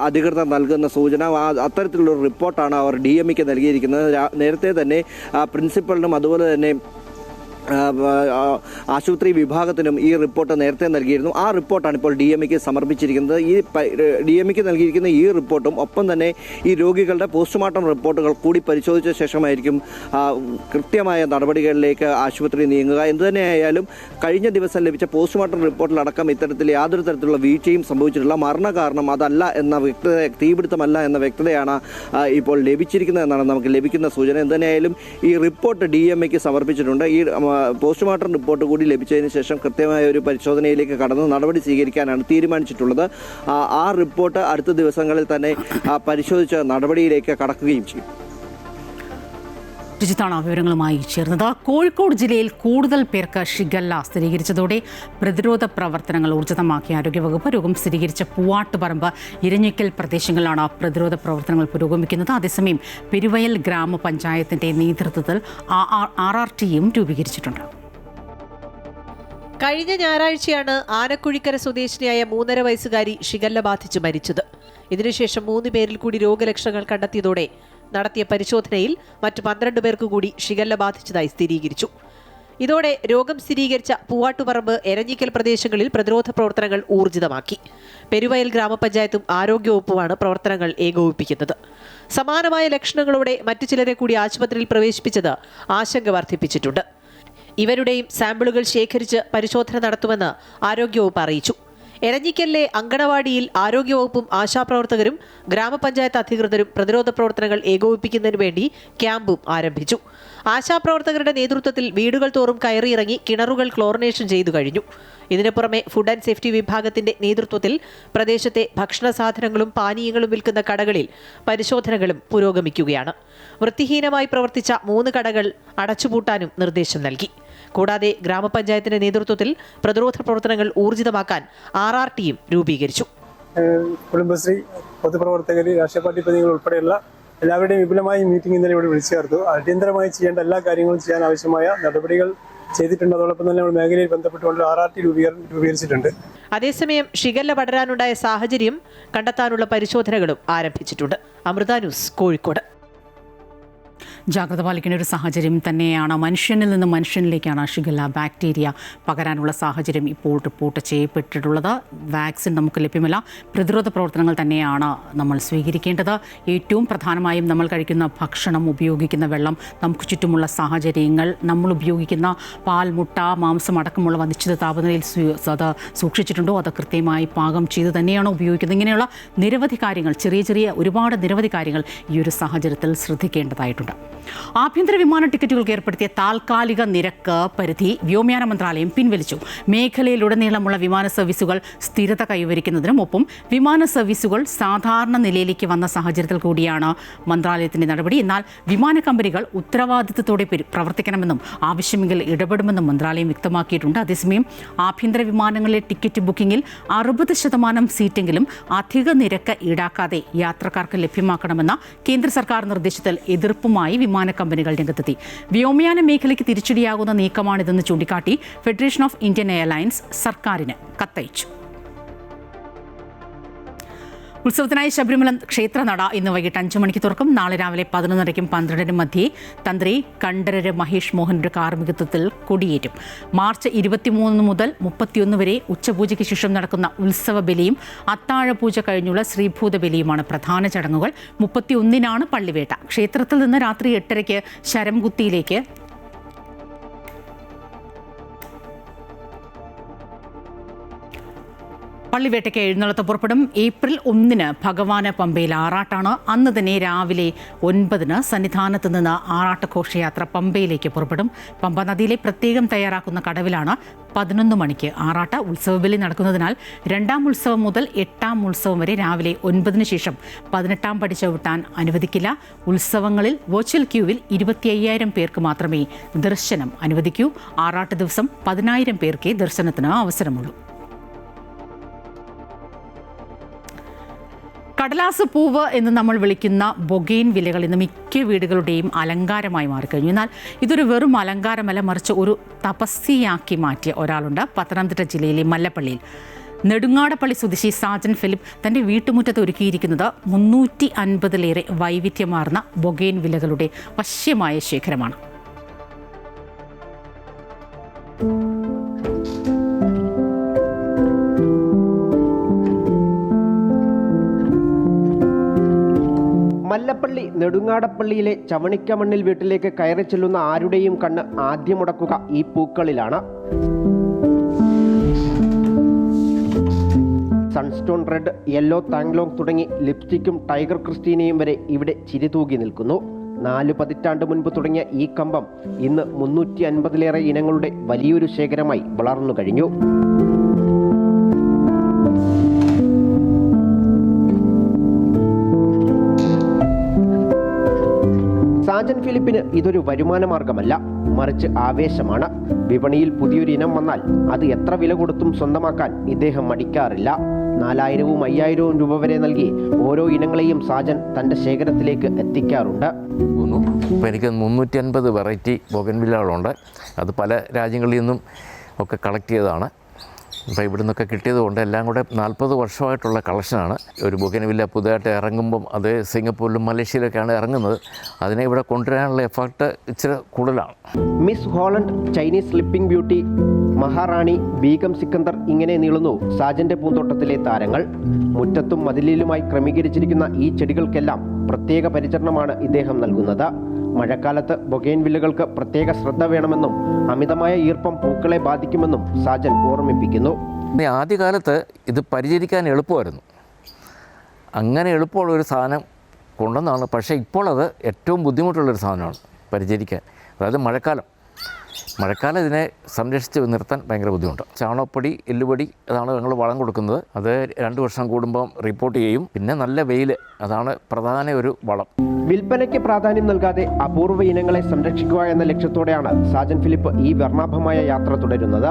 അധികൃതർ നൽകുന്ന സൂചന. അത്തരത്തിലുള്ള റിപ്പോർട്ടാണ് അവർ DMEക്ക് നൽകിയിരിക്കുന്നത്. നേരത്തെ തന്നെ പ്രിൻസിപ്പലിനും അതുപോലെ തന്നെ ആശുപത്രി വിഭാഗത്തിനും ഈ റിപ്പോർട്ട് നേരത്തെ നൽകിയിരുന്നു. ആ റിപ്പോർട്ടാണ് ഇപ്പോൾ DMEക്ക് സമർപ്പിച്ചിരിക്കുന്നത്. ഈ DMEക്ക് നൽകിയിരിക്കുന്ന ഈ റിപ്പോർട്ടും ഒപ്പം തന്നെ ഈ രോഗികളുടെ പോസ്റ്റ്മോർട്ടം റിപ്പോർട്ടുകൾ കൂടി പരിശോധിച്ച ശേഷമായിരിക്കും കൃത്യമായ നടപടികളിലേക്ക് ആശുപത്രി നീങ്ങുക. എന്തുതന്നെയായാലും കഴിഞ്ഞ ദിവസം ലഭിച്ച പോസ്റ്റ്മോർട്ടം റിപ്പോർട്ടിലടക്കം ഇത്തരത്തിൽ യാതൊരു തരത്തിലുള്ള വീഴ്ചയും സംഭവിച്ചിട്ടില്ല. മരണകാരണം അതല്ല എന്ന വ്യക്തത, തീപിടുത്തമല്ല എന്ന വ്യക്തതയാണ് ഇപ്പോൾ ലഭിച്ചിരിക്കുന്നതെന്നാണ് നമുക്ക് ലഭിക്കുന്ന സൂചന. എന്തുതന്നെയായാലും ഈ റിപ്പോർട്ട് DMEക്ക് സമർപ്പിച്ചിട്ടുണ്ട്. ഈ പോസ്റ്റ്മോർട്ടം റിപ്പോർട്ട് കൂടി ലഭിച്ചതിന് ശേഷം കൃത്യമായ ഒരു പരിശോധനയിലേക്ക് കടന്ന് നടപടി സ്വീകരിക്കാനാണ് തീരുമാനിച്ചിട്ടുള്ളത്. ആ റിപ്പോർട്ട് അടുത്ത ദിവസങ്ങളിൽ തന്നെ പരിശോധിച്ച് നടപടിയിലേക്ക് കടക്കുകയും ചെയ്യും. രജിത്താണ് വിവരങ്ങളുമായി ചേർന്നത്. കോഴിക്കോട് ജില്ലയിൽ കൂടുതൽ പേർക്ക് ഷിഗല്ല സ്ഥിരീകരിച്ചതോടെ പ്രതിരോധ പ്രവർത്തനങ്ങൾ ഊർജിതമാക്കിയ ആരോഗ്യവകുപ്പ് രോഗം സ്ഥിരീകരിച്ച പൂവാട്ടുപറമ്പ്, ഇരഞ്ഞിക്കൽ പ്രദേശങ്ങളിലാണ് പ്രതിരോധ പ്രവർത്തനങ്ങൾ പുരോഗമിക്കുന്നത്. അതേസമയം പെരുവയൽ ഗ്രാമപഞ്ചായത്തിന്റെ നേതൃത്വത്തിൽ RRTയും രൂപീകരിച്ചിട്ടുണ്ട്. കഴിഞ്ഞ ഞായറാഴ്ചയാണ് ആനക്കുഴിക്കര സ്വദേശിനിയായ 3.5 വയസ്സുകാരി ഷിഗല്ല ബാധിച്ച് മരിച്ചത്. ഇതിനുശേഷം 3 പേരിൽ കൂടി രോഗലക്ഷണങ്ങൾ കണ്ടെത്തിയതോടെ നടത്തിയ പരിശോധനയിൽ മറ്റ് 12 പേർക്ക് കൂടി ഷിഗല്ല ബാധിച്ചതായി സ്ഥിരീകരിച്ചു. ഇതോടെ രോഗം സ്ഥിരീകരിച്ച പൂവാട്ടുപറമ്പ്, എരഞ്ഞിക്കൽ പ്രദേശങ്ങളിൽ പ്രതിരോധ പ്രവർത്തനങ്ങൾ ഊർജിതമാക്കി. പെരുവയൽ ഗ്രാമപഞ്ചായത്തും ആരോഗ്യവകുപ്പുമാണ് പ്രവർത്തനങ്ങൾ ഏകോപിപ്പിക്കുന്നത്. സമാനമായ ലക്ഷണങ്ങളോടെ മറ്റു ചിലരെ കൂടി ആശുപത്രിയിൽ പ്രവേശിപ്പിച്ചത് ആശങ്ക വർദ്ധിപ്പിച്ചിട്ടുണ്ട്. ഇവരുടെയും സാമ്പിളുകൾ ശേഖരിച്ച് പരിശോധന നടത്തുമെന്ന് ആരോഗ്യവകുപ്പ് അറിയിച്ചു. എരഞ്ഞിക്കലിലെ അങ്കണവാടിയിൽ ആരോഗ്യവകുപ്പും ആശാപ്രവർത്തകരും ഗ്രാമപഞ്ചായത്ത് അധികൃതരും പ്രതിരോധ പ്രവർത്തനങ്ങൾ ഏകോപിപ്പിക്കുന്നതിനു വേണ്ടി ക്യാമ്പും ആരംഭിച്ചു. ആശാപ്രവർത്തകരുടെ നേതൃത്വത്തിൽ വീടുകൾ തോറും കയറിയിറങ്ങി കിണറുകൾ ക്ലോറിനേഷൻ ചെയ്തു കഴിഞ്ഞു. ഇതിനു പുറമെ ഫുഡ് ആൻഡ് സേഫ്റ്റി വിഭാഗത്തിന്റെ നേതൃത്വത്തിൽ പ്രദേശത്തെ ഭക്ഷണ സാധനങ്ങളും പാനീയങ്ങളും വിൽക്കുന്ന കടകളിൽ പരിശോധനകളും പുരോഗമിക്കുകയാണ്. വൃത്തിഹീനമായി പ്രവർത്തിച്ച 3 കടകൾ അടച്ചുപൂട്ടാനും നിർദ്ദേശം നൽകി. കൂടാതെ ഗ്രാമപഞ്ചായത്തിന്റെ നേതൃത്വത്തിൽ പ്രതിരോധ പ്രവർത്തനങ്ങൾ ഊർജിതമാക്കാൻ RRTയും രൂപീകരിച്ചു. കുടുംബശ്രീ, പൊതുപ്രവർത്തകർ, രാഷ്ട്രീയ പാർട്ടി പ്രതിനിധികൾ ഉൾപ്പെടെയുള്ള എല്ലാവരുടെയും വിപുലമായ മീറ്റിംഗ് ഇന്നലെ ഇവിടെ വിളിച്ചു ചേർത്തു. അടിയന്തരമായി ചെയ്യേണ്ട എല്ലാ കാര്യങ്ങളും ചെയ്യാൻ ആവശ്യമായ നടപടികൾ ചെയ്തിട്ടുണ്ട്. അതോടൊപ്പം തന്നെ നമ്മൾ മേഖലയിൽ ബന്ധപ്പെട്ടുകൊണ്ട് RRT രൂപീകരിച്ചിട്ടുണ്ട്. അതേസമയം ഷിഗല്ല പടരാനുണ്ടായ സാഹചര്യം കണ്ടെത്താനുള്ള പരിശോധനകളും ആരംഭിച്ചിട്ടുണ്ട്. അമൃത ന്യൂസ്, കോഴിക്കോട്. ജാഗ്രത പാലിക്കേണ്ട ഒരു സാഹചര്യം തന്നെയാണ്. മനുഷ്യനിൽ നിന്ന് മനുഷ്യനിലേക്കാണ് ഷിഗല്ല ബാക്ടീരിയ പകരാനുള്ള സാഹചര്യം ഇപ്പോൾ റിപ്പോർട്ട് ചെയ്യപ്പെട്ടിട്ടുള്ളത്. വാക്സിൻ നമുക്ക് ലഭ്യമല്ല. പ്രതിരോധ പ്രവർത്തനങ്ങൾ തന്നെയാണ് നമ്മൾ സ്വീകരിക്കേണ്ടത്. ഏറ്റവും പ്രധാനമായും നമ്മൾ കഴിക്കുന്ന ഭക്ഷണം, ഉപയോഗിക്കുന്ന വെള്ളം, നമുക്ക് ചുറ്റുമുള്ള സാഹചര്യങ്ങൾ, നമ്മൾ ഉപയോഗിക്കുന്ന പാൽ, മുട്ട, മാംസം അടക്കമുള്ളവ നിശ്ചിത താപനിലയിൽ അത് സൂക്ഷിച്ചിട്ടുണ്ടോ, അത് കൃത്യമായി പാകം ചെയ്ത് തന്നെയാണോ ഉപയോഗിക്കുന്നത്? ഇങ്ങനെയുള്ള നിരവധി കാര്യങ്ങൾ, ഒരുപാട് നിരവധി കാര്യങ്ങൾ ഈ ഒരു സാഹചര്യത്തിൽ ശ്രദ്ധിക്കേണ്ടതായിട്ടുണ്ട്. ആഭ്യന്തര വിമാന ടിക്കറ്റുകൾക്ക് ഏർപ്പെടുത്തിയ താൽക്കാലിക നിരക്ക് പരിധി വ്യോമയാന മന്ത്രാലയം പിൻവലിച്ചു. മേഖലയിലുടനീളമുള്ള വിമാന സർവീസുകൾ സ്ഥിരത കൈവരിക്കുന്നതിനും ഒപ്പം വിമാന സർവീസുകൾ സാധാരണ നിലയിലേക്ക് വന്ന സാഹചര്യത്തിൽ കൂടിയാണ് മന്ത്രാലയത്തിന്റെ നടപടി. എന്നാൽ വിമാന കമ്പനികൾ ഉത്തരവാദിത്തത്തോടെ പ്രവർത്തിക്കണമെന്നും ആവശ്യമെങ്കിൽ ഇടപെടുമെന്നും മന്ത്രാലയം വ്യക്തമാക്കിയിട്ടുണ്ട്. അതേസമയം ആഭ്യന്തര വിമാനങ്ങളിലെ ടിക്കറ്റ് ബുക്കിംഗിൽ 60% സീറ്റെങ്കിലും അധിക നിരക്ക് ഈടാക്കാതെ യാത്രക്കാർക്ക് ലഭ്യമാക്കണമെന്ന കേന്ദ്ര സർക്കാർ നിർദ്ദേശത്തിൽ എതിർപ്പുമായി വിമാന കമ്പനികൾ രംഗത്തെത്തി. വ്യോമയാന മേഖലയ്ക്ക് തിരിച്ചടിയാകുന്ന നീക്കമാണിതെന്ന് ചൂണ്ടിക്കാട്ടി ഫെഡറേഷൻ ഓഫ് ഇന്ത്യൻ എയർലൈൻസ് സർക്കാരിന് കത്തയച്ചു. ഉത്സവത്തിനായി ശബരിമല ക്ഷേത്രനട ഇന്ന് വൈകിട്ട് 5 മണിക്ക് തുറക്കും. നാളെ രാവിലെ 11:30ക്കും 12:00 മധ്യേ തന്ത്രി കണ്ഠരര് മഹേഷ് മോഹന്റെ കാർമ്മികത്വത്തിൽ കൊടിയേറ്റും. മാർച്ച് 23 മുതൽ 31 വരെ ഉച്ചപൂജയ്ക്ക് ശേഷം നടക്കുന്ന ഉത്സവ ബലിയും അത്താഴപൂജ കഴിഞ്ഞുള്ള ശ്രീഭൂത ബലിയുമാണ് പ്രധാന ചടങ്ങുകൾ. 31-നാണ് പള്ളിവേട്ട. ക്ഷേത്രത്തിൽ നിന്ന് രാത്രി 8:30ക്ക് ശരംകുത്തിയിലേക്ക് പള്ളിവേട്ടയ്ക്ക് എഴുന്നള്ളത്ത് പുറപ്പെടും. ഏപ്രിൽ 1-ന് ഭഗവാന് പമ്പയിൽ ആറാട്ടാണ്. അന്ന് തന്നെ രാവിലെ 9-ന് സന്നിധാനത്ത് നിന്ന് ആറാട്ട് ഘോഷയാത്ര പമ്പയിലേക്ക് പുറപ്പെടും. പമ്പ നദിയിലെ പ്രത്യേകം തയ്യാറാക്കുന്ന കടവിലാണ് 11 മണിക്ക് ആറാട്ട്. ഉത്സവബലി നടക്കുന്നതിനാൽ 2ാം ഉത്സവം മുതൽ 8ാം ഉത്സവം വരെ രാവിലെ 9-ന് ശേഷം 18ാം പടി ചവിട്ടാൻ അനുവദിക്കില്ല. ഉത്സവങ്ങളിൽ വെർച്വൽ ക്യൂവിൽ 25,000 പേർക്ക് മാത്രമേ ദർശനം അനുവദിക്കൂ. ആറാട്ട് ദിവസം 10,000 പേർക്കേ ദർശനത്തിന് അവസരമുള്ളൂ. കടലാസ് പൂവ് എന്ന് നമ്മൾ വിളിക്കുന്ന ബൊഗെയിൻ വില്ലകൾ ഇന്ന് മിക്ക വീടുകളുടെയും അലങ്കാരമായി മാറിക്കഴിഞ്ഞു. എന്നാൽ ഇതൊരു വെറും അലങ്കാരമല്ല, മറിച്ച് ഒരു തപസ്യയാക്കി മാറ്റിയ ഒരാളുണ്ട്. പത്തനംതിട്ട ജില്ലയിലെ മല്ലപ്പള്ളിയിൽ നെടുങ്ങാടപ്പള്ളി സ്വദേശി സാജൻ ഫിലിപ്പ് തൻ്റെ വീട്ടുമുറ്റത്ത് ഒരുക്കിയിരിക്കുന്നത് 350-ലേറെ വൈവിധ്യമാർന്ന ബൊഗെയിൻ വില്ലകളുടെ വശ്യമായ ശേഖരമാണ്. മല്ലപ്പള്ളി നെടുങ്ങാടപ്പള്ളിയിലെ ചവണിക്കമണ്ണിൽ വീട്ടിലേക്ക് കയറി ചെല്ലുന്ന ആരുടെയും കണ്ണ് ആദ്യം മുടക്കുക ഈ പൂക്കളിലാണ്. സൺസ്റ്റോൺ റെഡ്, യെല്ലോ താങ്ലോങ് തുടങ്ങി ലിപ്സ്റ്റിക്കും ടൈഗർ ക്രിസ്റ്റീനയും വരെ ഇവിടെ ചിരിതൂകി നിൽക്കുന്നു. 4 പതിറ്റാണ്ട് മുൻപ് തുടങ്ങിയ ഈ കമ്പം ഇന്ന് 350-ലേറെ ഇനങ്ങളുടെ വലിയൊരു ശേഖരമായി വളർന്നു കഴിഞ്ഞു. സാജൻ ഫിലിപ്പിന് ഇതൊരു വരുമാന മാർഗമല്ല, മറിച്ച് ആവേശമാണ്. വിപണിയിൽ പുതിയൊരു ഇനം വന്നാൽ അത് എത്ര വില കൊടുത്തും സ്വന്തമാക്കാൻ ഇദ്ദേഹം മടിക്കാറില്ല. 4,000-ഉം 5,000-ഉം രൂപ വരെ നൽകി ഓരോ ഇനങ്ങളെയും സാജൻ തൻ്റെ ശേഖരത്തിലേക്ക് എത്തിക്കാറുണ്ട്. ഇപ്പോൾ എനിക്ക് 350 വെറൈറ്റി ബൊഗൻവില്ലകളുണ്ട്. അത് പല രാജ്യങ്ങളിൽ നിന്നും ഒക്കെ കളക്ട് ചെയ്തതാണ്. ഇപ്പോൾ ഇവിടെ നിന്നൊക്കെ കിട്ടിയതുകൊണ്ട് എല്ലാം കൂടെ 40 വർഷമായിട്ടുള്ള കളക്ഷനാണ്. ഒരു ബൊഗൻവില്ല പുതുതായിട്ട് ഇറങ്ങുമ്പം അത് സിംഗപ്പൂരിലും മലേഷ്യയിലൊക്കെയാണ് ഇറങ്ങുന്നത്. അതിനെ ഇവിടെ കൊണ്ടുവരാനുള്ള എഫർട്ട് ഇച്ചിരി കൂടുതലാണ്. Miss Holland, Chinese sleeping beauty, Maharani, Begum Sikandar ഇങ്ങനെ നീളുന്നു സാജന്റെ പൂന്തോട്ടത്തിലെ താരങ്ങൾ. മുറ്റത്തും മതിലിലുമായി ക്രമീകരിച്ചിരിക്കുന്ന ഈ ചെടികൾക്കെല്ലാം പ്രത്യേക പരിചരണമാണ് ഇദ്ദേഹം നൽകുന്നത്. മഴക്കാലത്ത് ബൊഗെയിൻവില്ലകൾക്ക് പ്രത്യേക ശ്രദ്ധ വേണമെന്നും അമിതമായ ഈർപ്പം പൂക്കളെ ബാധിക്കുമെന്നും സാജൻ ഓർമ്മിപ്പിക്കുന്നു. ആദ്യകാലത്ത് ഇത് പരിചരിക്കാൻ എളുപ്പമായിരുന്നു. അങ്ങനെ എളുപ്പമുള്ളൊരു സാധനം കൊണ്ടുവന്നാണ്. പക്ഷേ ഇപ്പോൾ അത് ഏറ്റവും ബുദ്ധിമുട്ടുള്ളൊരു സാധനമാണ് പരിചരിക്കാൻ. അതായത് മഴക്കാലം ഇതിനെ സംരക്ഷിച്ച് നിർത്താൻ ഭയങ്കര ബുദ്ധിമുട്ടാണ്. ചാണകപ്പൊടി, എല്ലുപൊടി അതാണ് ഞങ്ങൾ വളം കൊടുക്കുന്നത്. അത് 2 വർഷം കൂടുമ്പം റിപ്പോർട്ട് ചെയ്യും. പിന്നെ നല്ല വെയിൽ, അതാണ് പ്രധാന ഒരു വളം. വിൽപ്പനയ്ക്ക് പ്രാധാന്യം നൽകാതെ അപൂർവ ഇനങ്ങളെ സംരക്ഷിക്കുക എന്ന ലക്ഷ്യത്തോടെയാണ് സാജൻ ഫിലിപ്പ് ഈ വർണ്ണാഭമായ യാത്ര തുടരുന്നത്.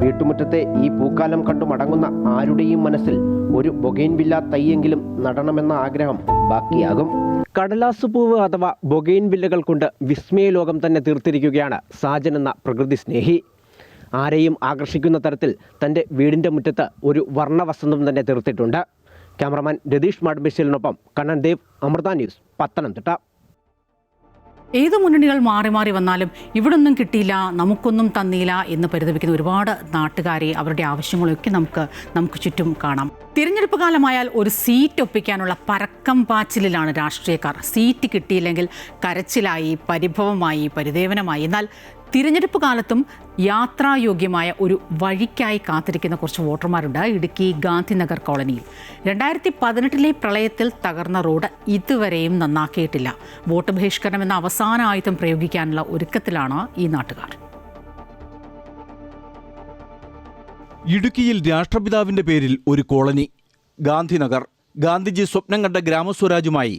വീട്ടുമുറ്റത്തെ ഈ പൂക്കാലം കണ്ടു മടങ്ങുന്ന ആരുടെയും മനസ്സിൽ ഒരു ബൊഗെയിൻവില്ല തൈയെങ്കിലും നടണമെന്ന ആഗ്രഹം ബാക്കിയാകും. കടലാസുപൂവ് അഥവാ ബൊഗെയിൻ വില്ലകൾ കൊണ്ട് വിസ്മയലോകം തന്നെ തീർത്തിരിക്കുകയാണ് സാജൻ എന്ന പ്രകൃതി സ്നേഹി. ആരെയും ആകർഷിക്കുന്ന തരത്തിൽ തൻ്റെ വീടിൻ്റെ മുറ്റത്ത് ഒരു വർണ്ണവസന്തം തന്നെ തീർത്തിട്ടുണ്ട്. ക്യാമറമാൻ രതീഷ് മാടമ്പശ്ശേലിനൊപ്പം കണ്ണൻ ദേവ്, അമൃത ന്യൂസ്, പത്തനംതിട്ട. ഏത് മുന്നണികൾ മാറി മാറി വന്നാലും ഇവിടൊന്നും കിട്ടിയില്ല, നമുക്കൊന്നും തന്നില്ല എന്ന് പരിതപിക്കുന്ന ഒരുപാട് നാട്ടുകാരെ, അവരുടെ ആവശ്യങ്ങളൊക്കെ നമുക്ക് ചുറ്റും കാണാം. തിരഞ്ഞെടുപ്പ് കാലമായാൽ ഒരു സീറ്റ് ഒപ്പിക്കാനുള്ള പരക്കം പാച്ചിലാണ് രാഷ്ട്രീയക്കാർ. സീറ്റ് കിട്ടിയില്ലെങ്കിൽ കരച്ചിലായി, പരിഭവമായി, പരിദേവനമായി. എന്നാൽ തിരഞ്ഞെടുപ്പ് കാലത്തും യാത്രായോഗ്യമായ ഒരു വഴിക്കായി കാത്തിരിക്കുന്ന കുറച്ച് വോട്ടർമാരുണ്ട് ഇടുക്കി ഗാന്ധിനഗർ കോളനിയിൽ. 2018 പ്രളയത്തിൽ തകർന്ന റോഡ് ഇതുവരെയും നന്നാക്കിയിട്ടില്ല. വോട്ട് ബഹിഷ്കരണം എന്ന അവസാന ആയുധം പ്രയോഗിക്കാനുള്ള ഒരുക്കത്തിലാണ് ഈ നാട്ടുകാർ. ഇടുക്കിയിൽ രാഷ്ട്രപിതാവിന്റെ പേരിൽ ഒരു കോളനി, ഗാന്ധിനഗർ. ഗാന്ധിജി സ്വപ്നം കണ്ട ഗ്രാമസ്വരാജുമായി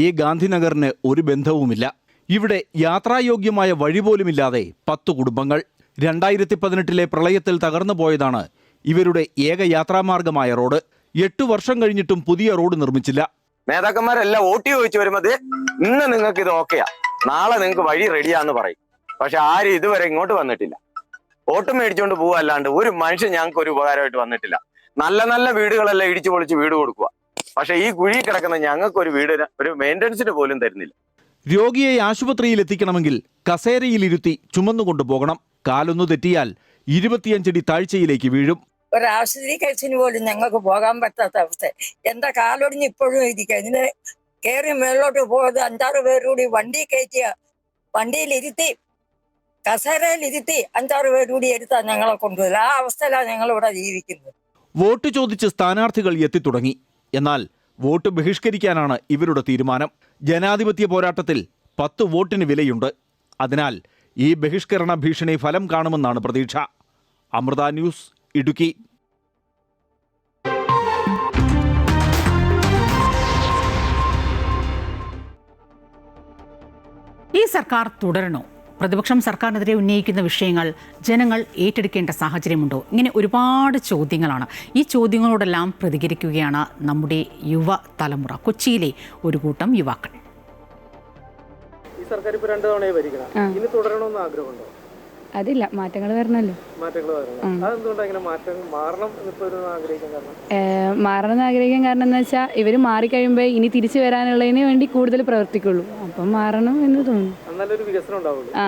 ഈ ഗാന്ധിനഗറിന് ഒരു ബന്ധവുമില്ല. ഇവിടെ യാത്രായോഗ്യമായ വഴി പോലുമില്ലാതെ 10 കുടുംബങ്ങൾ. 2018 പ്രളയത്തിൽ തകർന്നു പോയതാണ് ഇവരുടെ ഏക യാത്രാമാർഗമായ റോഡ്. 8 വർഷം കഴിഞ്ഞിട്ടും പുതിയ റോഡ് നിർമ്മിച്ചില്ല. നേതാക്കന്മാരെല്ലാം വോട്ട് ചോദിച്ചു വരുമ്പോൾ ഇന്ന് നിങ്ങൾക്ക് ഇത് ഓക്കെയാ, നാളെ നിങ്ങൾക്ക് വഴി റെഡിയാന്ന് പറയും. പക്ഷെ ആരും ഇതുവരെ ഇങ്ങോട്ട് വന്നിട്ടില്ല. വോട്ട് മേടിച്ചുകൊണ്ട് പോവല്ലാണ്ട് ഒരു മനുഷ്യൻ ഞങ്ങൾക്ക് ഒരു ഉപകാരമായിട്ട് വന്നിട്ടില്ല. നല്ല നല്ല വീടുകളെല്ലാം ഇടിച്ചു പൊളിച്ച് വീട് കൊടുക്കുക. പക്ഷെ ഈ കുഴി കിടക്കുന്ന ഞങ്ങൾക്ക് ഒരു വീട്, ഒരു മെയിൻ്റനൻസിന് പോലും തരുന്നില്ല. രോഗിയെ ആശുപത്രിയിൽ എത്തിക്കണമെങ്കിൽ കസേരയിലിരുത്തി ചുമന്നുകൊണ്ടു പോകണം. കാലൊന്നു തെറ്റിയാൽ 25 അടി താഴ്ചയിലേക്ക് വീഴും. ഒരാശുപത്രി കേസിന് പോലും ഞങ്ങൾക്ക് പോകാൻ പറ്റാത്ത അവസ്ഥ. എന്റെ കാലൊടിഞ്ഞ് ഇപ്പോഴും ഇരിക്കുക. ഇതിന് കയറി മേളിലോട്ട് പോയത് 5-6 പേരുകൂടി വണ്ടി കയറ്റിയ, വണ്ടിയിലിരുത്തി കസേരയിലിരുത്തി 5-6 പേരുകൂടി എടുത്താൽ ഞങ്ങളെ കൊണ്ടുവരില്ല. ആ അവസ്ഥയിലാണ് ഞങ്ങളിവിടെ ജീവിക്കുന്നത്. വോട്ട് ചോദിച്ച് സ്ഥാനാർത്ഥികൾ എത്തിത്തുടങ്ങി. എന്നാൽ വോട്ട് ബഹിഷ്കരിക്കാനാണ് ഇവരുടെ തീരുമാനം. ജനാധിപത്യ പോരാട്ടത്തിൽ 10 വോട്ടിന് വിലയുണ്ട്. അതിനാൽ ഈ ബഹിഷ്കരണ ഭീഷണി ഫലം കാണുമെന്നാണ് പ്രതീക്ഷ. അമൃത ന്യൂസ്, ഇടുക്കി. ഈ സർക്കാർ തുടരണോ? പ്രതിപക്ഷം സർക്കാരിനെതിരെ ഉന്നയിക്കുന്ന വിഷയങ്ങൾ ജനങ്ങൾ ഏറ്റെടുക്കേണ്ട സാഹചര്യമുണ്ടോ? ഇങ്ങനെ ഒരുപാട് ചോദ്യങ്ങളാണ്. ഈ ചോദ്യങ്ങളോടെല്ലാം പ്രതികരിക്കുകയാണ് നമ്മുടെ യുവ തലമുറ. കൊച്ചിയിലെ ഒരു കൂട്ടം യുവാക്കൾ. ഈ സർക്കാർ ഇപ്പോൾ 2 തവണയായി ഭരിക്കണം. ഇനി തുടരണമെന്ന് ആഗ്രഹമുണ്ടോ? അതില്ല, മാറ്റങ്ങൾ വരണമല്ലോ. മാറണം എന്ന് ആഗ്രഹിക്കാൻ കാരണം എന്ന് വെച്ചാൽ ഇവർ മാറിക്കഴിയുമ്പോൾ ഇനി തിരിച്ചു വരാനുള്ളതിന് വേണ്ടി കൂടുതൽ പ്രവർത്തിക്കുള്ളൂ. അപ്പം മാറണം എന്ന് തോന്നുന്നു. ആ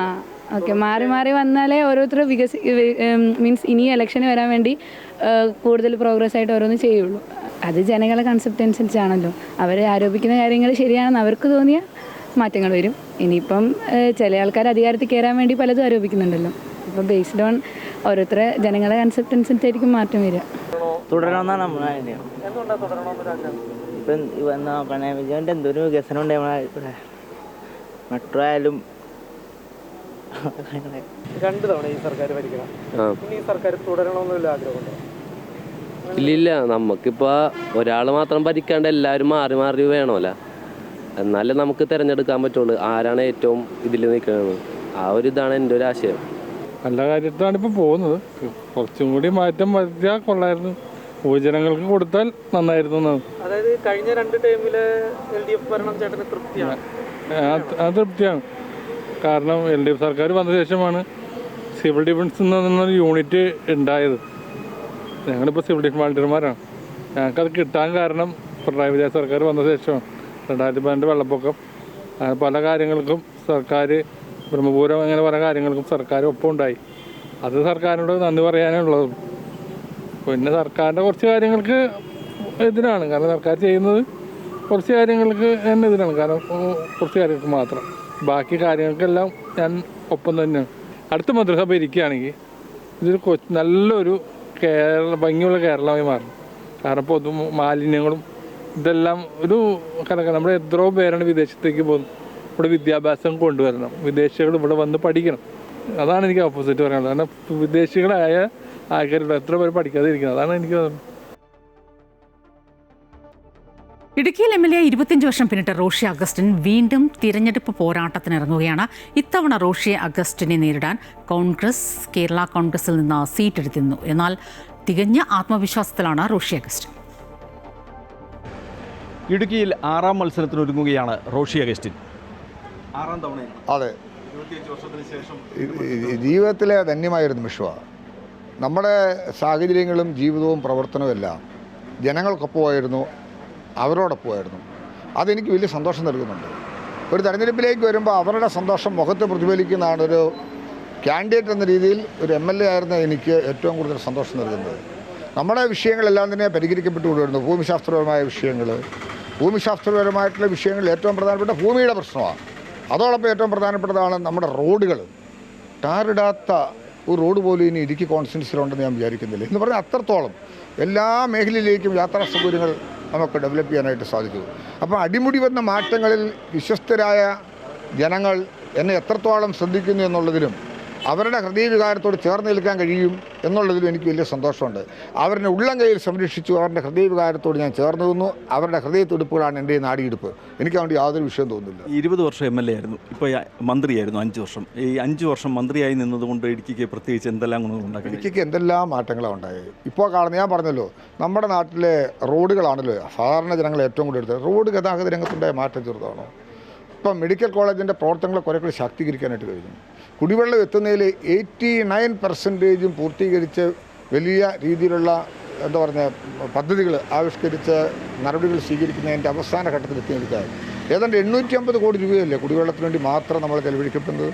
ഓക്കെ, മാറി മാറി വന്നാലേ ഓരോരുത്തർ മീൻസ് ഇനി ഇലക്ഷന് വരാൻ വേണ്ടി കൂടുതൽ പ്രോഗ്രസ് ആയിട്ട് ഓരോന്ന് ചെയ്യുള്ളൂ. അത് ജനങ്ങളെ കൺസെപ്റ്റ് അനുസരിച്ചാണല്ലോ. അവർ ആരോപിക്കുന്ന കാര്യങ്ങൾ ശരിയാണെന്ന് അവർക്ക് തോന്നിയ മാറ്റങ്ങൾ വരും. ഇനിയിപ്പം ചില ആൾക്കാർ അധികാരത്തിൽ കയറാൻ വേണ്ടി പലതും ആരോപിക്കുന്നുണ്ടല്ലോ. അപ്പോൾ ബേസ്ഡ് ഓൺ ഓരോരുത്തരെ ജനങ്ങളെ കൺസെപ്റ്റ് അനുസരിച്ചായിരിക്കും മാറ്റം വരിക. തുടരണമെന്നാണ് നമ്മളെ ഇപ്പം പിണറായി വിജയൻ്റെ എന്തൊരു വികസനം ഉണ്ട്. നമ്മളെ മെട്രോ ആയാലും 2 തവണ ഈ സർക്കാർ ഭരിക്കണം. ഇനി ഈ സർക്കാർ തുടരണമെന്നുള്ള ആഗ്രഹമുണ്ടോ? ഇല്ലില്ല, നമുക്കിപ്പോൾ ഒരാൾ മാത്രം ഭരിക്കാണ്ട് എല്ലാവരും മാറി മാറി വേണമല്ലോ. എന്നാലേ നമുക്ക് തിരഞ്ഞെടുക്കാൻ പറ്റുള്ളൂ ആരാണ് ഏറ്റവും ഇതിൽ നിൽക്കുന്നത്. ആ ഒരു ഇതാണ് എൻ്റെ ഒരു ആശയം. നല്ല കാര്യത്തിലാണ് ഇപ്പോൾ പോകുന്നത്. കുറച്ചും കൂടി മാറ്റം വരുത്തിയാൽ കൊള്ളായിരുന്നു. യുവജനങ്ങൾക്ക് കൊടുത്താൽ നന്നായിരുന്നു. അതായത് കഴിഞ്ഞ 2 ടൈമില് LDF ഭരണം ചേട്ടന് തൃപ്തിയാണ്? അത് തൃപ്തിയാണ്. കാരണം LDF സർക്കാർ വന്ന ശേഷമാണ് സിവിൽ ഡിഫൻസ് എന്നൊരു യൂണിറ്റ് ഉണ്ടായത്. ഞങ്ങളിപ്പോൾ സിവിൽ ഡിഫൻസ് വാളണ്ടിയർമാരാണ്. ഞങ്ങൾക്കത് കിട്ടാൻ കാരണം പിണറായി വിജയൻ സർക്കാർ വന്ന ശേഷമാണ്. 2012 വെള്ളപ്പൊക്കം, അങ്ങനെ പല കാര്യങ്ങൾക്കും സർക്കാർ, ബ്രഹ്മപുരം, അങ്ങനെ പല കാര്യങ്ങൾക്കും സർക്കാർ ഒപ്പം ഉണ്ടായി. അത് സർക്കാരിനോട് നന്ദി പറയാനുള്ളത്. പിന്നെ സർക്കാരിൻ്റെ കുറച്ച് കാര്യങ്ങൾക്ക് എതിരാണ്. കാരണം സർക്കാർ ചെയ്യുന്നത് കുറച്ച് കാര്യങ്ങൾക്ക് തന്നെ എതിരാണ്. കാരണം കുറച്ച് കാര്യങ്ങൾക്ക് മാത്രം, ബാക്കി കാര്യങ്ങൾക്കെല്ലാം ഞാൻ ഒപ്പം തന്നെയാണ്. അടുത്ത മന്ത്രിസഭ ഇരിക്കുകയാണെങ്കിൽ ഇതൊരു നല്ലൊരു ഭംഗിയുള്ള കേരളമായി മാറും. കാരണം പൊതു മാലിന്യങ്ങളും ഇതെല്ലാം ഒരു കണക്കാണ്. നമ്മുടെ എത്രയോ പേരാണ് വിദേശത്തേക്ക് പോകുന്നത്. ഇവിടെ വിദ്യാഭ്യാസം കൊണ്ടുവരണം, വിദേശികൾ ഇവിടെ വന്ന് പഠിക്കണം. അതാണ് എനിക്ക് ഓപ്പോസിറ്റ് പറയാനുള്ളത്. കാരണം വിദേശികളായ ആൾക്കാരുടെ എത്ര പേര് പഠിക്കാതെ ഇരിക്കുന്നത്, അതാണ് എനിക്ക് തോന്നുന്നത്. ഇടുക്കിയിൽ MLA 25 വർഷം പിന്നിട്ട റോഷി അഗസ്റ്റിൻ വീണ്ടും തിരഞ്ഞെടുപ്പ് പോരാട്ടത്തിനിറങ്ങുകയാണ്. ഇത്തവണ റോഷി അഗസ്റ്റിനെ നേരിടാൻ കേരള കോൺഗ്രസിൽ നിന്ന് സീറ്റ് എടുത്തിരുന്നു. എന്നാൽ തികഞ്ഞ ആത്മവിശ്വാസത്തിലാണ് റോഷി അഗസ്റ്റിൻ. ഇടുക്കിയിൽ 6ാം മത്സരത്തിനൊരുങ്ങുകയാണ് റോഷി അഗസ്റ്റിൻ. 6ാം തവണയാണ്. അതെ, 25 വർഷത്തിന് ശേഷം ജീവിതത്തിലെ ധന്യമായൊരു നിമിഷമാണ്. നമ്മുടെ സാഹചര്യങ്ങളും ജീവിതവും പ്രവർത്തനവും എല്ലാം ജനങ്ങൾക്കൊപ്പമായിരുന്നു, അവരോടൊപ്പമായിരുന്നു. അതെനിക്ക് വലിയ സന്തോഷം നൽകുന്നുണ്ട്. ഒരു തെരഞ്ഞെടുപ്പിലേക്ക് വരുമ്പോൾ അവരുടെ സന്തോഷം മുഖത്ത് പ്രതിഫലിക്കുന്നതാണ് ഒരു കാൻഡിഡേറ്റ് എന്ന രീതിയിൽ ഒരു MLA ആയിരുന്ന എനിക്ക് ഏറ്റവും കൂടുതൽ സന്തോഷം നൽകുന്നത്. നമ്മുടെ വിഷയങ്ങളെല്ലാം തന്നെ പരിഹരിക്കപ്പെട്ടുകൊണ്ടിരുന്നു. ഭൂമിശാസ്ത്രപരമായ വിഷയങ്ങൾ, ഭൂമിശാസ്ത്രപരമായിട്ടുള്ള വിഷയങ്ങളിൽ ഏറ്റവും പ്രധാനപ്പെട്ട ഭൂമിയുടെ പ്രശ്നമാണ്. അതോടൊപ്പം ഏറ്റവും പ്രധാനപ്പെട്ടതാണ് നമ്മുടെ റോഡുകൾ. ടാറിടാത്ത ഒരു റോഡ് പോലും ഇനി ഇടുക്കി കോൺസ്റ്റിറ്റ്യുവൻസിയിലുണ്ടെന്ന് ഞാൻ വിചാരിക്കുന്നില്ല. എന്ന് പറഞ്ഞാൽ അത്രത്തോളം എല്ലാ മേഖലയിലേക്കും യാത്രാ സൗകര്യങ്ങൾ നമുക്ക് ഡെവലപ്പ് ചെയ്യാനായിട്ട് സാധിച്ചു. അപ്പോൾ അടിമുടി വന്ന മാറ്റങ്ങളിൽ വിശ്വസ്തരായ ജനങ്ങൾ എന്നെ എത്രത്തോളം ശ്രദ്ധിക്കുന്നു എന്നുള്ളതിലും അവരുടെ ഹൃദയവികാരത്തോട് ചേർന്ന് നിൽക്കാൻ കഴിയും എന്നുള്ളതിലും എനിക്ക് വലിയ സന്തോഷമുണ്ട്. അവരുടെ ഉള്ളം കയ്യിൽ സംരക്ഷിച്ചു, അവരുടെ ഹൃദയവികാരത്തോട് ഞാൻ ചേർന്ന് നിന്നു. അവരുടെ ഹൃദയത്തുടിപ്പുകളാണ് എൻ്റെ നാടിയെടുപ്പ്. എനിക്ക് അതുകൊണ്ട് യാതൊരു വിഷയം തോന്നുന്നില്ല. 20 വർഷം MLA ആയിരുന്നു, ഇപ്പോൾ മന്ത്രിയായിരുന്നു 5 വർഷം. ഈ 5 വർഷം മന്ത്രിയായി നിന്നതുകൊണ്ട് ഇടുക്കിക്ക് പ്രത്യേകിച്ച് എന്തെല്ലാം ഗുണങ്ങളുണ്ടാക്കി? ഇടുക്കിക്ക് എന്തെല്ലാം മാറ്റങ്ങളാണ് ഉണ്ടായത്. ഇപ്പോൾ കാണുന്നത് ഞാൻ പറഞ്ഞല്ലോ, നമ്മുടെ നാട്ടിലെ റോഡുകളാണല്ലോ സാധാരണ ജനങ്ങൾ ഏറ്റവും കൂടുതൽ എടുത്തത്. റോഡ് ഗതാഗത രംഗത്തുണ്ടായ മാറ്റം ചെറുതാണോ? ഇപ്പം മെഡിക്കൽ കോളേജിൻ്റെ പ്രവർത്തനങ്ങൾ കുറേ കൂടി ശാക്തീകരിക്കാനായിട്ട് കഴിഞ്ഞു. കുടിവെള്ളം എത്തുന്നതിൽ 89% പൂർത്തീകരിച്ച് വലിയ രീതിയിലുള്ള എന്താ പറയുക പദ്ധതികൾ ആവിഷ്കരിച്ച് നടപടികൾ സ്വീകരിക്കുന്നതിൻ്റെ അവസാന ഘട്ടത്തിൽ എത്തി നിൽക്കാൻ ഏതാണ്ട് 850 കോടി രൂപയല്ലേ കുടിവെള്ളത്തിന് വേണ്ടി മാത്രം നമ്മൾ ചെലവഴിക്കപ്പെടുന്നത്.